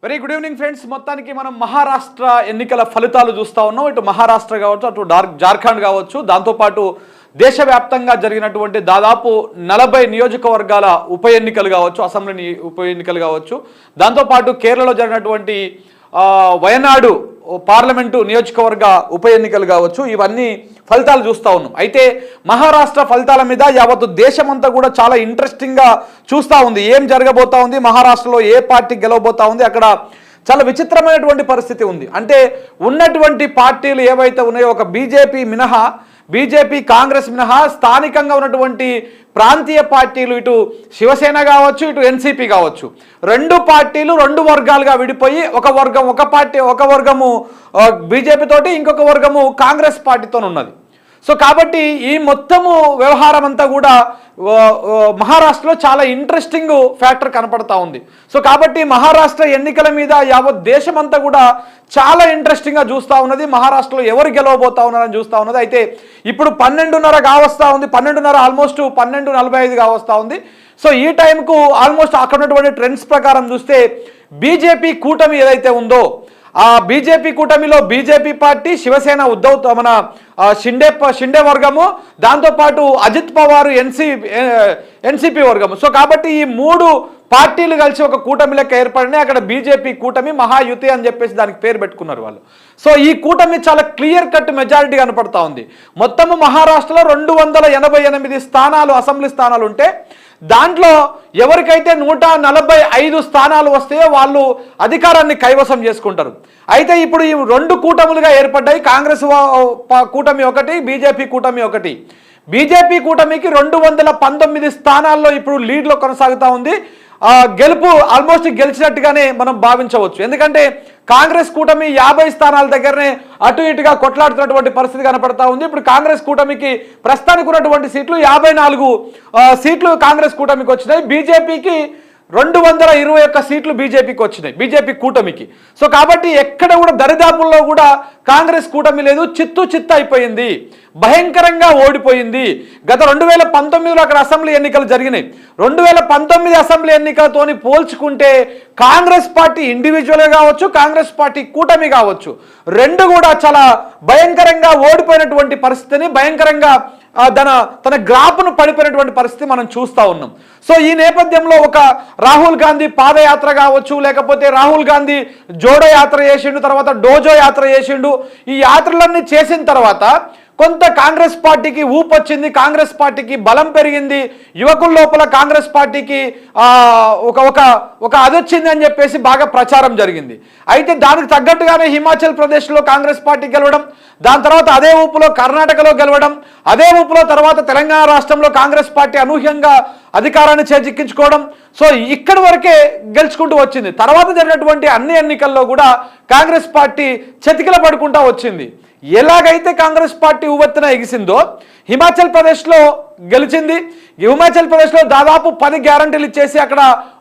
Very good evening friends. మొత్తానికి మనం మహారాష్ట్ర ఎన్నికల ఫలితాలు చూస్తూ ఉన్నాం. ఇటు మహారాష్ట్ర కావచ్చు, అటు జార్ఖండ్ కావచ్చు, దాంతోపాటు దేశవ్యాప్తంగా జరిగినటువంటి దాదాపు 40 నియోజకవర్గాల ఉప ఎన్నికలు కావచ్చు, అసెంబ్లీ ఉప ఎన్నికలు కావచ్చు, దాంతోపాటు కేరళలో జరిగినటువంటి వయనాడు పార్లమెంటు నియోజకవర్గ ఉప ఎన్నికలు కావచ్చు, ఇవన్నీ ఫలితాలు చూస్తూ ఉన్నాం. అయితే మహారాష్ట్ర ఫలితాల మీద యావత్తు దేశమంతా కూడా చాలా ఇంట్రెస్టింగ్గా చూస్తూ ఉంది. ఏం జరగబోతా ఉంది, మహారాష్ట్రలో ఏ పార్టీ గెలవబోతా ఉంది, అక్కడ చాలా విచిత్రమైనటువంటి పరిస్థితి ఉంది. అంటే ఉన్నటువంటి పార్టీలు ఏవైతే ఉన్నాయో, ఒక బీజేపీ కాంగ్రెస్ మినహా స్థానికంగా ఉన్నటువంటి ప్రాంతీయ పార్టీలు, ఇటు శివసేన కావచ్చు, ఇటు ఎన్సీపీ కావచ్చు, రెండు పార్టీలు రెండు వర్గాలుగా విడిపోయి ఒక వర్గము బీజేపీ తోటి, ఇంకొక వర్గము కాంగ్రెస్ పార్టీతో ఉన్నది. సో కాబట్టి ఈ మొత్తము వ్యవహారం అంతా కూడా మహారాష్ట్రలో చాలా ఇంట్రెస్టింగ్ ఫ్యాక్టర్ కనపడతా ఉంది. సో కాబట్టి మహారాష్ట్ర ఎన్నికల మీద యావత్ దేశమంతా కూడా చాలా ఇంట్రెస్టింగ్గా చూస్తూ ఉన్నది. మహారాష్ట్రలో ఎవరు గెలవబోతా ఉన్నారని చూస్తూ ఉన్నది. అయితే ఇప్పుడు 12:30 కావస్తూ ఉంది, 12:30 ఆల్మోస్ట్ 12:45 కావస్తూ ఉంది. సో ఈ టైంకు ఆల్మోస్ట్ అక్కడ ఉన్నటువంటి ట్రెండ్స్ ప్రకారం చూస్తే బీజేపీ కూటమి ఏదైతే ఉందో, ఆ బీజేపీ కూటమిలో బీజేపీ పార్టీ, శివసేన మన షిండే వర్గము, దాంతోపాటు అజిత్ పవార్ ఎన్సీపీ వర్గము. సో కాబట్టి ఈ మూడు పార్టీలు కలిసి ఒక కూటమి లెక్క ఏర్పడినాయి. అక్కడ బీజేపీ కూటమి మహాయుతి అని చెప్పేసి దానికి పేరు పెట్టుకున్నారు వాళ్ళు. సో ఈ కూటమి చాలా క్లియర్ కట్ మెజారిటీ కనపడతా ఉంది. మొత్తము మహారాష్ట్రలో 288 స్థానాలు, అసెంబ్లీ స్థానాలు ఉంటే దాంట్లో ఎవరికైతే 145 స్థానాలు వస్తాయో వాళ్ళు అధికారాన్ని కైవసం చేసుకుంటారు. అయితే ఇప్పుడు ఈ రెండు కూటములుగా ఏర్పడ్డాయి. కాంగ్రెస్ కూటమి ఒకటి, బీజేపీ కూటమి ఒకటి. బీజేపీ కూటమికి 219 స్థానాల్లో ఇప్పుడు లీడ్లో కొనసాగుతూ ఉంది. గెలుపు ఆల్మోస్ట్ గెలిచినట్టుగానే మనం భావించవచ్చు. ఎందుకంటే కాంగ్రెస్ కూటమి 50 స్థానాల దగ్గరనే అటు ఇటుగా కొట్లాడుతున్నటువంటి పరిస్థితి కనపడతా ఉంది. ఇప్పుడు కాంగ్రెస్ కూటమికి ప్రస్తుతానికి ఉన్నటువంటి సీట్లు 54 సీట్లు కాంగ్రెస్ కూటమికి వచ్చినాయి. బీజేపీకి 221 సీట్లు బీజేపీకి వచ్చినాయి, బీజేపీ కూటమికి. సో కాబట్టి ఎక్కడ కూడా దరిదాపుల్లో కూడా కాంగ్రెస్ కూటమి లేదు, చిత్తు అయిపోయింది, భయంకరంగా ఓడిపోయింది. గత 2019లో అక్కడ అసెంబ్లీ ఎన్నికలు జరిగినాయి. 2019 అసెంబ్లీ ఎన్నికలతోని పోల్చుకుంటే కాంగ్రెస్ పార్టీ ఇండివిజువల్గా కావచ్చు, కాంగ్రెస్ పార్టీ కూటమి కావచ్చు, రెండు కూడా చాలా భయంకరంగా ఓడిపోయినటువంటి పరిస్థితిని, భయంకరంగా తన గ్రాఫ్ను పడిపోయినటువంటి పరిస్థితి మనం చూస్తూ ఉన్నాం. సో ఈ నేపథ్యంలో ఒక రాహుల్ గాంధీ పాదయాత్ర కావచ్చు, లేకపోతే రాహుల్ గాంధీ జోడో యాత్ర చేసిండు, తర్వాత డోజో యాత్ర చేసిండు. ఈ యాత్రలన్నీ చేసిన తర్వాత కొంత కాంగ్రెస్ పార్టీకి ఊపు వచ్చింది, కాంగ్రెస్ పార్టీకి బలం పెరిగింది, యువకుల లోపల కాంగ్రెస్ పార్టీకి ఒక అదొచ్చింది అని చెప్పేసి బాగా ప్రచారం జరిగింది. అయితే దానికి తగ్గట్టుగానే హిమాచల్ ప్రదేశ్లో కాంగ్రెస్ పార్టీ గెలవడం, దాని తర్వాత అదే ఊపులో కర్ణాటకలో గెలవడం, అదే ఊపులో తర్వాత తెలంగాణ రాష్ట్రంలో కాంగ్రెస్ పార్టీ అనూహ్యంగా అధికారాన్ని చేజిక్కించుకోవడం. సో ఇక్కడి వరకే గెలుచుకుంటూ వచ్చింది. తర్వాత జరిగినటువంటి అన్ని ఎన్నికల్లో కూడా కాంగ్రెస్ పార్టీ చతికిల పడుకుంటూ వచ్చింది. ఎలాగైతే కాంగ్రెస్ పార్టీ ఉవ్వెత్తున ఎగిసిందో హిమాచల్ ప్రదేశ్లో గెలిచింది. హిమాచల్ ప్రదేశ్లో దాదాపు 10 గ్యారంటీలు ఇచ్చేసి అక్కడ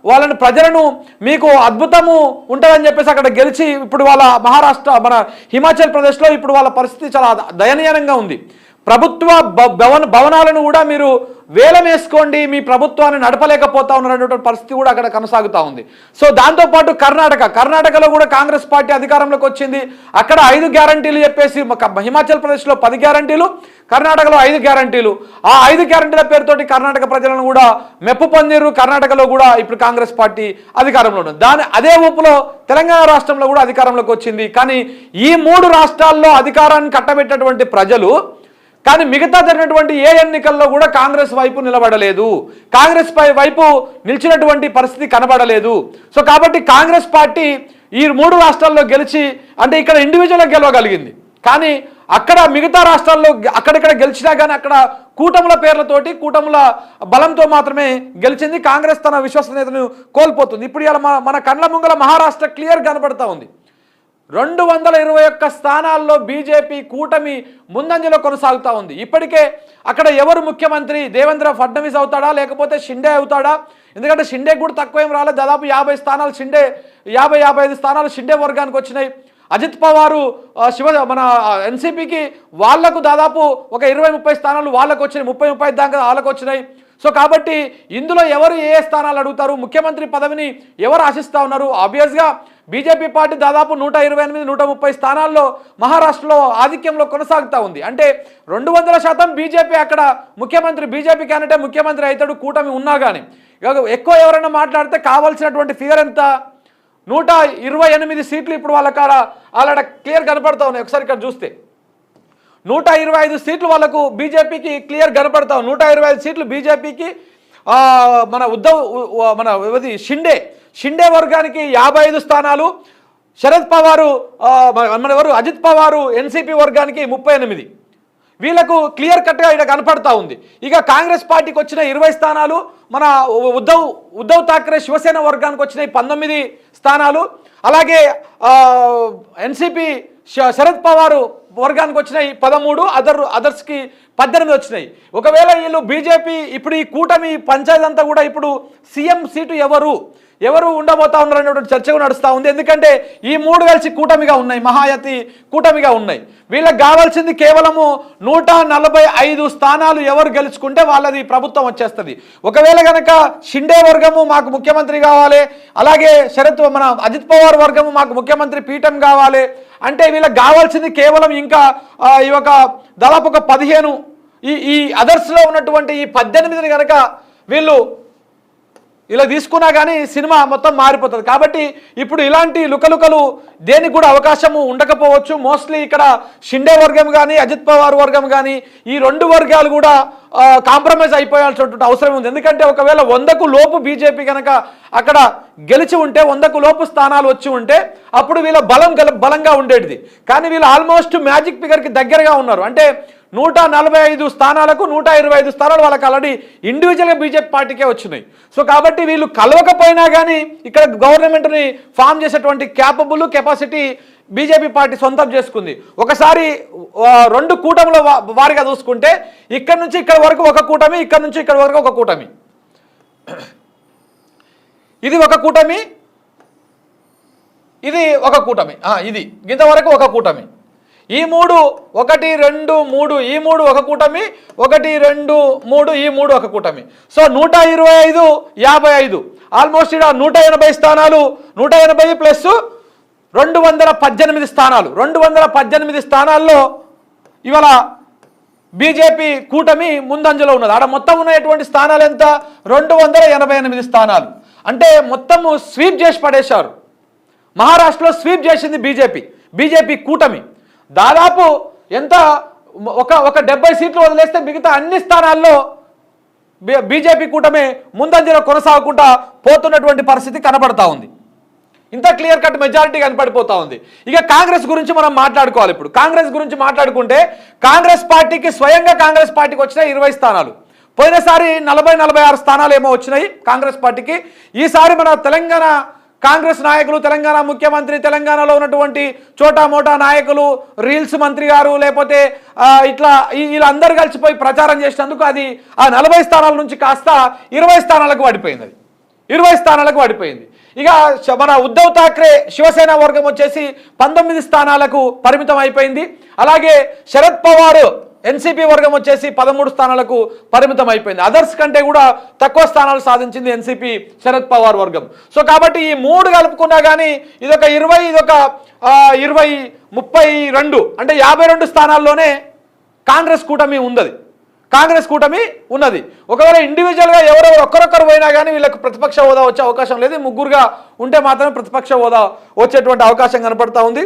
వాళ్ళని ప్రజలను మీకు అద్భుతము ఉంటుందని చెప్పేసి అక్కడ గెలిచి ఇప్పుడు వాళ్ళ మన హిమాచల్ ప్రదేశ్లో ఇప్పుడు వాళ్ళ పరిస్థితి చాలా దయనీయంగా ఉంది. ప్రభుత్వ భవనాలను కూడా మీరు వేలం వేసుకోండి, మీ ప్రభుత్వాన్ని నడపలేకపోతా ఉన్నటువంటి పరిస్థితి కూడా అక్కడ కొనసాగుతూ ఉంది. సో దాంతోపాటు కర్ణాటకలో కూడా కాంగ్రెస్ పార్టీ అధికారంలోకి వచ్చింది. అక్కడ 5 గ్యారంటీలు చెప్పేసి హిమాచల్ ప్రదేశ్లో 10 గ్యారంటీలు, కర్ణాటకలో 5 గ్యారంటీలు. ఆ 5 గ్యారంటీల పేరుతోటి కర్ణాటక ప్రజలను కూడా మెప్పు పొందిరు. కర్ణాటకలో కూడా ఇప్పుడు కాంగ్రెస్ పార్టీ అధికారంలో ఉంది. అదే ఊపులో తెలంగాణ రాష్ట్రంలో కూడా అధికారంలోకి వచ్చింది. కానీ ఈ 3 రాష్ట్రాల్లో అధికారాన్ని కట్టబెట్టినటువంటి ప్రజలు కానీ మిగతా జరిగినటువంటి ఏ ఎన్నికల్లో కూడా కాంగ్రెస్ వైపు నిలబడలేదు, కాంగ్రెస్ వైపు నిలిచినటువంటి పరిస్థితి కనబడలేదు. సో కాబట్టి కాంగ్రెస్ పార్టీ ఈ 3 రాష్ట్రాల్లో గెలిచి, అంటే ఇక్కడ ఇండివిజువల్గా గెలవగలిగింది, కానీ అక్కడ మిగతా రాష్ట్రాల్లో అక్కడిక్కడ గెలిచినా కానీ అక్కడ కూటముల పేర్లతోటి, కూటముల బలంతో మాత్రమే గెలిచింది. కాంగ్రెస్ తన విశ్వసనీయతను కోల్పోతుంది. ఇప్పుడు ఇలా మన కళ్ళ ముంగల మహారాష్ట్ర క్లియర్ కనబడతా ఉంది. 221 స్థానాల్లో బీజేపీ కూటమి ముందంజలో కొనసాగుతూ ఉంది. ఇప్పటికే అక్కడ ఎవరు ముఖ్యమంత్రి, దేవేంద్ర ఫడ్నవీస్ అవుతాడా లేకపోతే షిండే అవుతాడా? ఎందుకంటే షిండే కూడా తక్కువ ఏం రాలేదు, దాదాపు 50 స్థానాలు షిండే, 50-55 స్థానాలు షిండే వర్గానికి వచ్చినాయి. అజిత్ పవారు మన ఎన్సీపీకి వాళ్లకు దాదాపు ఒక 20-30 స్థానాలు వాళ్ళకు వచ్చినాయి, 30-35 దాకా వాళ్ళకు వచ్చినాయి. సో కాబట్టి ఇందులో ఎవరు ఏ స్థానాలు అడుగుతారు, ముఖ్యమంత్రి పదవిని ఎవరు ఆశిస్తూ ఉన్నారు? ఆబ్వియస్గా బీజేపీ పార్టీ దాదాపు 128, 130 స్థానాల్లో మహారాష్ట్రలో ఆధిక్యంలో కొనసాగుతూ ఉంది. అంటే 200% బీజేపీ అక్కడ ముఖ్యమంత్రి, బీజేపీ క్యాండిడేట్ ముఖ్యమంత్రి అవుతాడు కూటమి ఉన్నా కానీ. ఎక్కువ ఎవరైనా మాట్లాడితే కావాల్సినటువంటి ఫిగర్ ఎంత, 128 సీట్లు ఇప్పుడు వాళ్ళ కాడ ఆల్రెడీ క్లియర్ కనపడతా ఉన్నాయి. ఒకసారి ఇక్కడ చూస్తే 125 సీట్లు వాళ్ళకు బీజేపీకి క్లియర్ కనపడతాం. 125 సీట్లు బీజేపీకి, మన షిండే వర్గానికి 55 స్థానాలు, శరద్ పవారు అజిత్ పవారు ఎన్సీపీ వర్గానికి 38. వీళ్ళకు క్లియర్ కట్గా ఇక్కడ కనపడతా ఉంది. ఇక కాంగ్రెస్ పార్టీకి వచ్చిన 20 స్థానాలు, మన ఉద్ధవ్ ఠాక్రే శివసేన వర్గానికి వచ్చినాయి 19 స్థానాలు, అలాగే ఎన్సీపీ శరద్ పవారు వర్గానికి వచ్చినాయి 13, అదర్స్కి 18 వచ్చినాయి. ఒకవేళ వీళ్ళు బీజేపీ ఇప్పుడు ఈ కూటమి పంచాయతీ అంతా కూడా ఇప్పుడు సీఎం సీటు ఎవరు ఉండబోతా ఉన్నారు అనేటువంటి చర్చ నడుస్తూ ఉంది. ఎందుకంటే ఈ 3 కలిసి కూటమిగా ఉన్నాయి, మహాయతి కూటమిగా ఉన్నాయి. వీళ్ళకి కావాల్సింది కేవలము 145 స్థానాలు ఎవరు గెలుచుకుంటే వాళ్ళది ప్రభుత్వం వచ్చేస్తుంది. ఒకవేళ కనుక షిండే వర్గము మాకు ముఖ్యమంత్రి కావాలి, అలాగే మన అజిత్ పవార్ వర్గము మాకు ముఖ్యమంత్రి పీఠం కావాలి అంటే వీళ్ళకి కావాల్సింది కేవలం ఇంకా ఈ ఒక దాదాపు ఒక 15, ఈ అదర్స్లో ఉన్నటువంటి ఈ 18 కనుక వీళ్ళు ఇలా తీసుకున్నా కానీ సినిమా మొత్తం మారిపోతుంది. కాబట్టి ఇప్పుడు ఇలాంటి లుకలుకలు దేనికి కూడా అవకాశము ఉండకపోవచ్చు. మోస్ట్లీ ఇక్కడ షిండే వర్గం కానీ అజిత్ పవార్ వర్గం కానీ ఈ 2 వర్గాలు కూడా కాంప్రమైజ్ అయిపోయాల్సినటువంటి అవసరం ఉంది. ఎందుకంటే ఒకవేళ 100కు లోపు బీజేపీ కనుక అక్కడ గెలిచి ఉంటే, 100కు లోపు స్థానాలు వచ్చి ఉంటే అప్పుడు వీళ్ళ బలంగా ఉండేది. కానీ వీళ్ళు ఆల్మోస్ట్ మ్యాజిక్ ఫిగర్కి దగ్గరగా ఉన్నారు. అంటే 145 స్థానాలకు 125 స్థానాలు వాళ్ళకి ఆల్రెడీ ఇండివిజువల్గా బీజేపీ పార్టీకే వచ్చినాయి. సో కాబట్టి వీళ్ళు కలవకపోయినా కానీ ఇక్కడ గవర్నమెంట్ని ఫామ్ చేసేటువంటి కెపాసిటీ బీజేపీ పార్టీ సొంతం చేసుకుంది. ఒకసారి 2 కూటముల వారిగా చూసుకుంటే ఇక్కడ నుంచి ఇక్కడ వరకు ఒక కూటమి, ఇక్కడ నుంచి ఇక్కడ వరకు ఒక కూటమి, ఇది ఒక కూటమి, ఇది ఒక కూటమి, ఇది ఇంతవరకు ఒక కూటమి. ఈ 3 1 2 3 ఈ 3 ఒక కూటమి, 1 2 3 ఈ 3 ఒక కూటమి. సో 125 55 ఆల్మోస్ట్ ఇక్కడ 180 స్థానాలు, 180 ప్లస్ 218 స్థానాలు, 218 స్థానాల్లో ఇవాళ బీజేపీ కూటమి ముందంజలో ఉన్నది. ఆడ మొత్తం ఉన్నటువంటి స్థానాలు ఎంత, 288 స్థానాలు. అంటే మొత్తము స్వీప్ చేసి పడేశారు. మహారాష్ట్రలో స్వీప్ చేసింది బీజేపీ కూటమి. దాదాపు ఎంత ఒక 70 సీట్లు వదిలేస్తే మిగతా అన్ని స్థానాల్లో బీజేపీ కూటమి ముందంజలో కొనసాగకుండా పోతున్నటువంటి పరిస్థితి కనబడతా ఉంది. ఇంత క్లియర్ కట్ మెజారిటీ కనపడిపోతా ఉంది. ఇక కాంగ్రెస్ గురించి మనం మాట్లాడుకోవాలి. ఇప్పుడు కాంగ్రెస్ గురించి మాట్లాడుకుంటే స్వయంగా కాంగ్రెస్ పార్టీకి వచ్చిన 20 స్థానాలు, పోయినసారి 40-46 స్థానాలు ఏమో వచ్చినాయి కాంగ్రెస్ పార్టీకి. ఈసారి మన తెలంగాణ కాంగ్రెస్ నాయకులు, తెలంగాణ ముఖ్యమంత్రి, తెలంగాణలో ఉన్నటువంటి చోటా మోటా నాయకులు, రీల్స్ మంత్రి గారు, లేకపోతే ఇట్లా వీళ్ళందరూ కలిసిపోయి ప్రచారం చేసినందుకు అది ఆ 40 స్థానాల నుంచి కాస్త 20 స్థానాలకు పడిపోయింది. 20 స్థానాలకు పడిపోయింది. ఇక మన ఉద్ధవ్ ఠాక్రే శివసేన వర్గం వచ్చేసి 19 స్థానాలకు పరిమితం అయిపోయింది. అలాగే శరద్ పవార్ ఎన్సీపీ వర్గం వచ్చేసి 13 స్థానాలకు పరిమితం అయిపోయింది. అదర్స్ కంటే కూడా తక్కువ స్థానాలు సాధించింది ఎన్సీపీ శరద్ పవార్ వర్గం. సో కాబట్టి ఈ 3 కలుపుకున్నా కానీ ఇదొక 20, ఇదొక 20, 32 అంటే 52 స్థానాల్లోనే కాంగ్రెస్ కూటమి ఉన్నది. ఒకవేళ ఇండివిజువల్గా ఎవరెవరు ఒక్కరొక్కరు పోయినా కానీ వీళ్ళకి ప్రతిపక్ష హోదా వచ్చే అవకాశం లేదు. 3గా ఉంటే మాత్రమే ప్రతిపక్ష హోదా వచ్చేటువంటి అవకాశం కనపడతా ఉంది.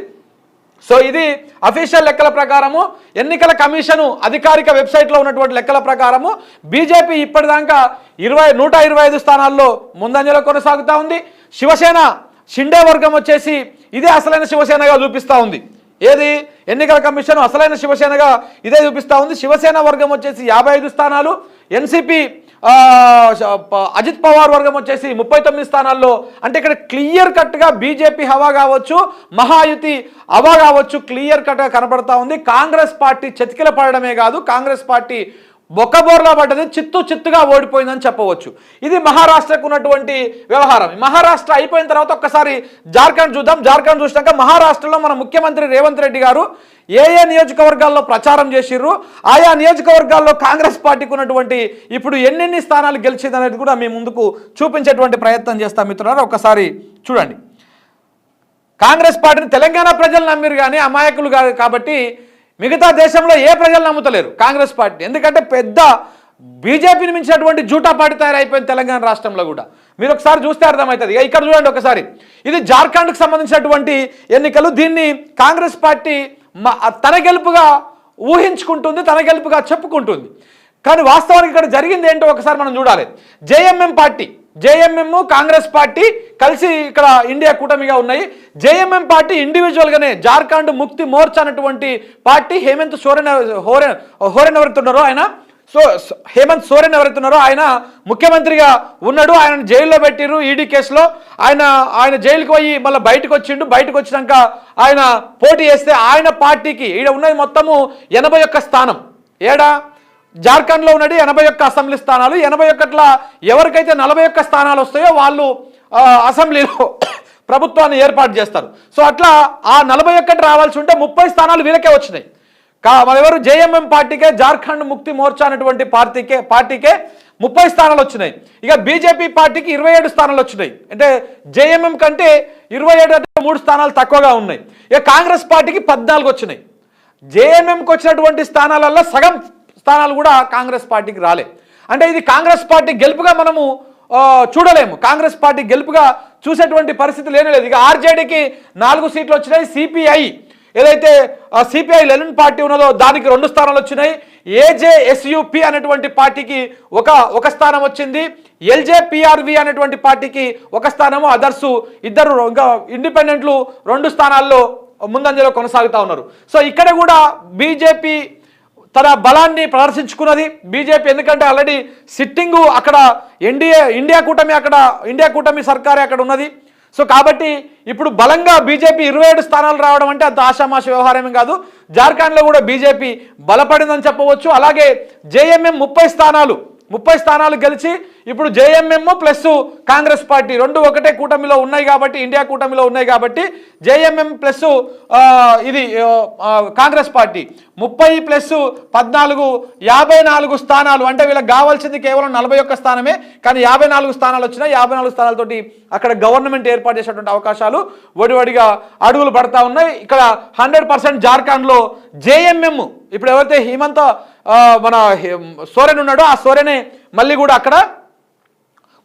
సో ఇది అఫీషియల్ లెక్కల ప్రకారము, ఎన్నికల కమిషను అధికారిక వెబ్సైట్లో ఉన్నటువంటి లెక్కల ప్రకారము బీజేపీ ఇప్పటిదాకా 125 స్థానాల్లో ముందంజలో కొనసాగుతూ ఉంది. షిండే వర్గం వచ్చేసి ఇదే అసలైన శివసేనగా చూపిస్తూ ఉంది. ఏది ఎన్నికల కమిషన్ అసలైన శివసేనగా ఇదే చూపిస్తూ ఉంది. శివసేన వర్గం వచ్చేసి 55 స్థానాలు, ఎన్సీపీ అజిత్ పవార్ వర్గం వచ్చేసి 39 స్థానాల్లో. అంటే ఇక్కడ క్లియర్ కట్గా బీజేపీ హవా కావచ్చు, మహాయుతి హవా కావచ్చు, క్లియర్ కట్గా కనపడతా ఉంది. కాంగ్రెస్ పార్టీ చతికిల పడడమే కాదు, కాంగ్రెస్ పార్టీ బొక్కబోర్లా పడ్డది, చిత్తుగా ఓడిపోయిందని చెప్పవచ్చు. ఇది మహారాష్ట్రకు ఉన్నటువంటి వ్యవహారం. మహారాష్ట్ర అయిపోయిన తర్వాత ఒక్కసారి జార్ఖండ్ చూద్దాం. జార్ఖండ్ చూసినాక మహారాష్ట్రలో మన ముఖ్యమంత్రి రేవంత్ రెడ్డి గారు ఏ నియోజకవర్గాల్లో ప్రచారం చేసిర్రు, ఆయా నియోజకవర్గాల్లో కాంగ్రెస్ పార్టీకి ఉన్నటువంటి ఇప్పుడు ఎన్నెన్ని స్థానాలు గెలిచింది అనేది కూడా మీ ముందుకు చూపించేటువంటి ప్రయత్నం చేస్తాం మిత్రులారా. ఒక్కసారి చూడండి. కాంగ్రెస్ పార్టీని తెలంగాణ ప్రజలు నమ్మిరు కానీ అమాయకులు కాదు కాబట్టి మిగతా దేశంలో ఏ ప్రజలు నమ్ముతలేరు కాంగ్రెస్ పార్టీ. ఎందుకంటే పెద్ద బీజేపీని మించినటువంటి జూటా పార్టీ తయారైపోయింది తెలంగాణ రాష్ట్రంలో కూడా. మీరు ఒకసారి చూస్తే అర్థమవుతుంది. ఇక్కడ చూడండి ఒకసారి, ఇది జార్ఖండ్కి సంబంధించినటువంటి ఎన్నికలు. దీన్ని కాంగ్రెస్ పార్టీ తన గెలుపుగా ఊహించుకుంటుంది, తన గెలుపుగా చెప్పుకుంటుంది. కానీ వాస్తవానికి ఇక్కడ జరిగింది ఏంటో ఒకసారి మనం చూడాలి. జేఎంఎం కాంగ్రెస్ పార్టీ కలిసి ఇక్కడ ఇండియా కూటమిగా ఉన్నాయి. జేఎంఎం పార్టీ ఇండివిజువల్గానే జార్ఖండ్ ముక్తి మోర్చా అన్నటువంటి పార్టీ హేమంత్ సోరెన్ ఎవరుతున్నారో ఆయన హేమంత్ సోరెన్ ఎవరైతున్నారో ఆయన ముఖ్యమంత్రిగా ఉన్నాడు. ఆయన జైల్లో పెట్టిరు ఈడీ కేసులో. ఆయన జైలుకి పోయి మళ్ళీ బయటకు వచ్చిండు. బయటకు వచ్చినాక ఆయన పోటీ చేస్తే ఆయన పార్టీకి ఈడ ఉన్నది మొత్తము 81 స్థానం. జార్ఖండ్లో ఉన్నది 81 అసెంబ్లీ స్థానాలు. 81లో ఎవరికైతే 41 స్థానాలు వస్తాయో వాళ్ళు అసెంబ్లీలో ప్రభుత్వాన్ని ఏర్పాటు చేస్తారు. సో అట్లా ఆ 41 రావాల్సి ఉంటే 30 స్థానాలు వీళ్ళకే వచ్చినాయి. ఎవరు జేఎంఎం పార్టీకే, జార్ఖండ్ ముక్తి మోర్చా అనేటువంటి పార్టీకే 30 స్థానాలు వచ్చినాయి. ఇక బీజేపీ పార్టీకి 27 స్థానాలు వచ్చినాయి. అంటే జేఎంఎం కంటే 27 అంటే 3 స్థానాలు తక్కువగా ఉన్నాయి. ఇక కాంగ్రెస్ పార్టీకి 14 వచ్చినాయి. జేఎంఎంకి వచ్చినటువంటి స్థానాలలో సగం స్థానాలు కూడా కాంగ్రెస్ పార్టీకి రాలే. అంటే ఇది కాంగ్రెస్ పార్టీ గెలుపుగా మనము చూడలేము. కాంగ్రెస్ పార్టీ గెలుపుగా చూసేటువంటి పరిస్థితి లేనేలేదు. ఇక ఆర్జేడీకి 4 సీట్లు వచ్చినాయి. సిపిఐ ఏదైతే సిపిఐ లెనిన్ పార్టీ ఉన్నదో దానికి 2 స్థానాలు వచ్చినాయి. ఏజేఎస్యుపి అనేటువంటి పార్టీకి ఒక స్థానం వచ్చింది. ఎల్జేపిఆర్వి అనేటువంటి పార్టీకి 1 స్థానము. అదర్సు ఇద్దరు ఇంకా ఇండిపెండెంట్లు 2 స్థానాల్లో ముందంజలో కొనసాగుతూ ఉన్నారు. సో ఇక్కడ కూడా బీజేపీ తన బలాన్ని ప్రదర్శించుకున్నది. బీజేపీ ఎందుకంటే ఆల్రెడీ సిట్టింగు అక్కడ ఇండియా కూటమి సర్కారే అక్కడ ఉన్నది. సో కాబట్టి ఇప్పుడు బలంగా బీజేపీ 27 స్థానాలు రావడం అంటే అంత ఆషామాష వ్యవహారమే కాదు. జార్ఖండ్లో కూడా బీజేపీ బలపడిందని చెప్పవచ్చు. అలాగే జేఎంఎం 30 స్థానాలు గెలిచి ఇప్పుడు జేఎంఎం ప్లస్ కాంగ్రెస్ పార్టీ 2 ఒకటే కూటమిలో ఉన్నాయి కాబట్టి, ఇండియా కూటమిలో ఉన్నాయి కాబట్టి జేఎంఎం ప్లస్ ఇది కాంగ్రెస్ పార్టీ 30 ప్లస్ 14 54 స్థానాలు. అంటే వీళ్ళకి కావాల్సింది కేవలం 41 స్థానమే, కానీ 54 స్థానాలు వచ్చినాయి. 54 స్థానాలతోటి అక్కడ గవర్నమెంట్ ఏర్పాటు చేసేటువంటి అవకాశాలు వడివడిగా అడుగులు పడతా ఉన్నాయి. ఇక్కడ 100% జార్ఖండ్లో జేఎంఎం ఇప్పుడు ఎవరైతే హేమంత్ మన సోరెన్ ఉన్నాడో ఆ సోరెనే మళ్ళీ కూడా అక్కడ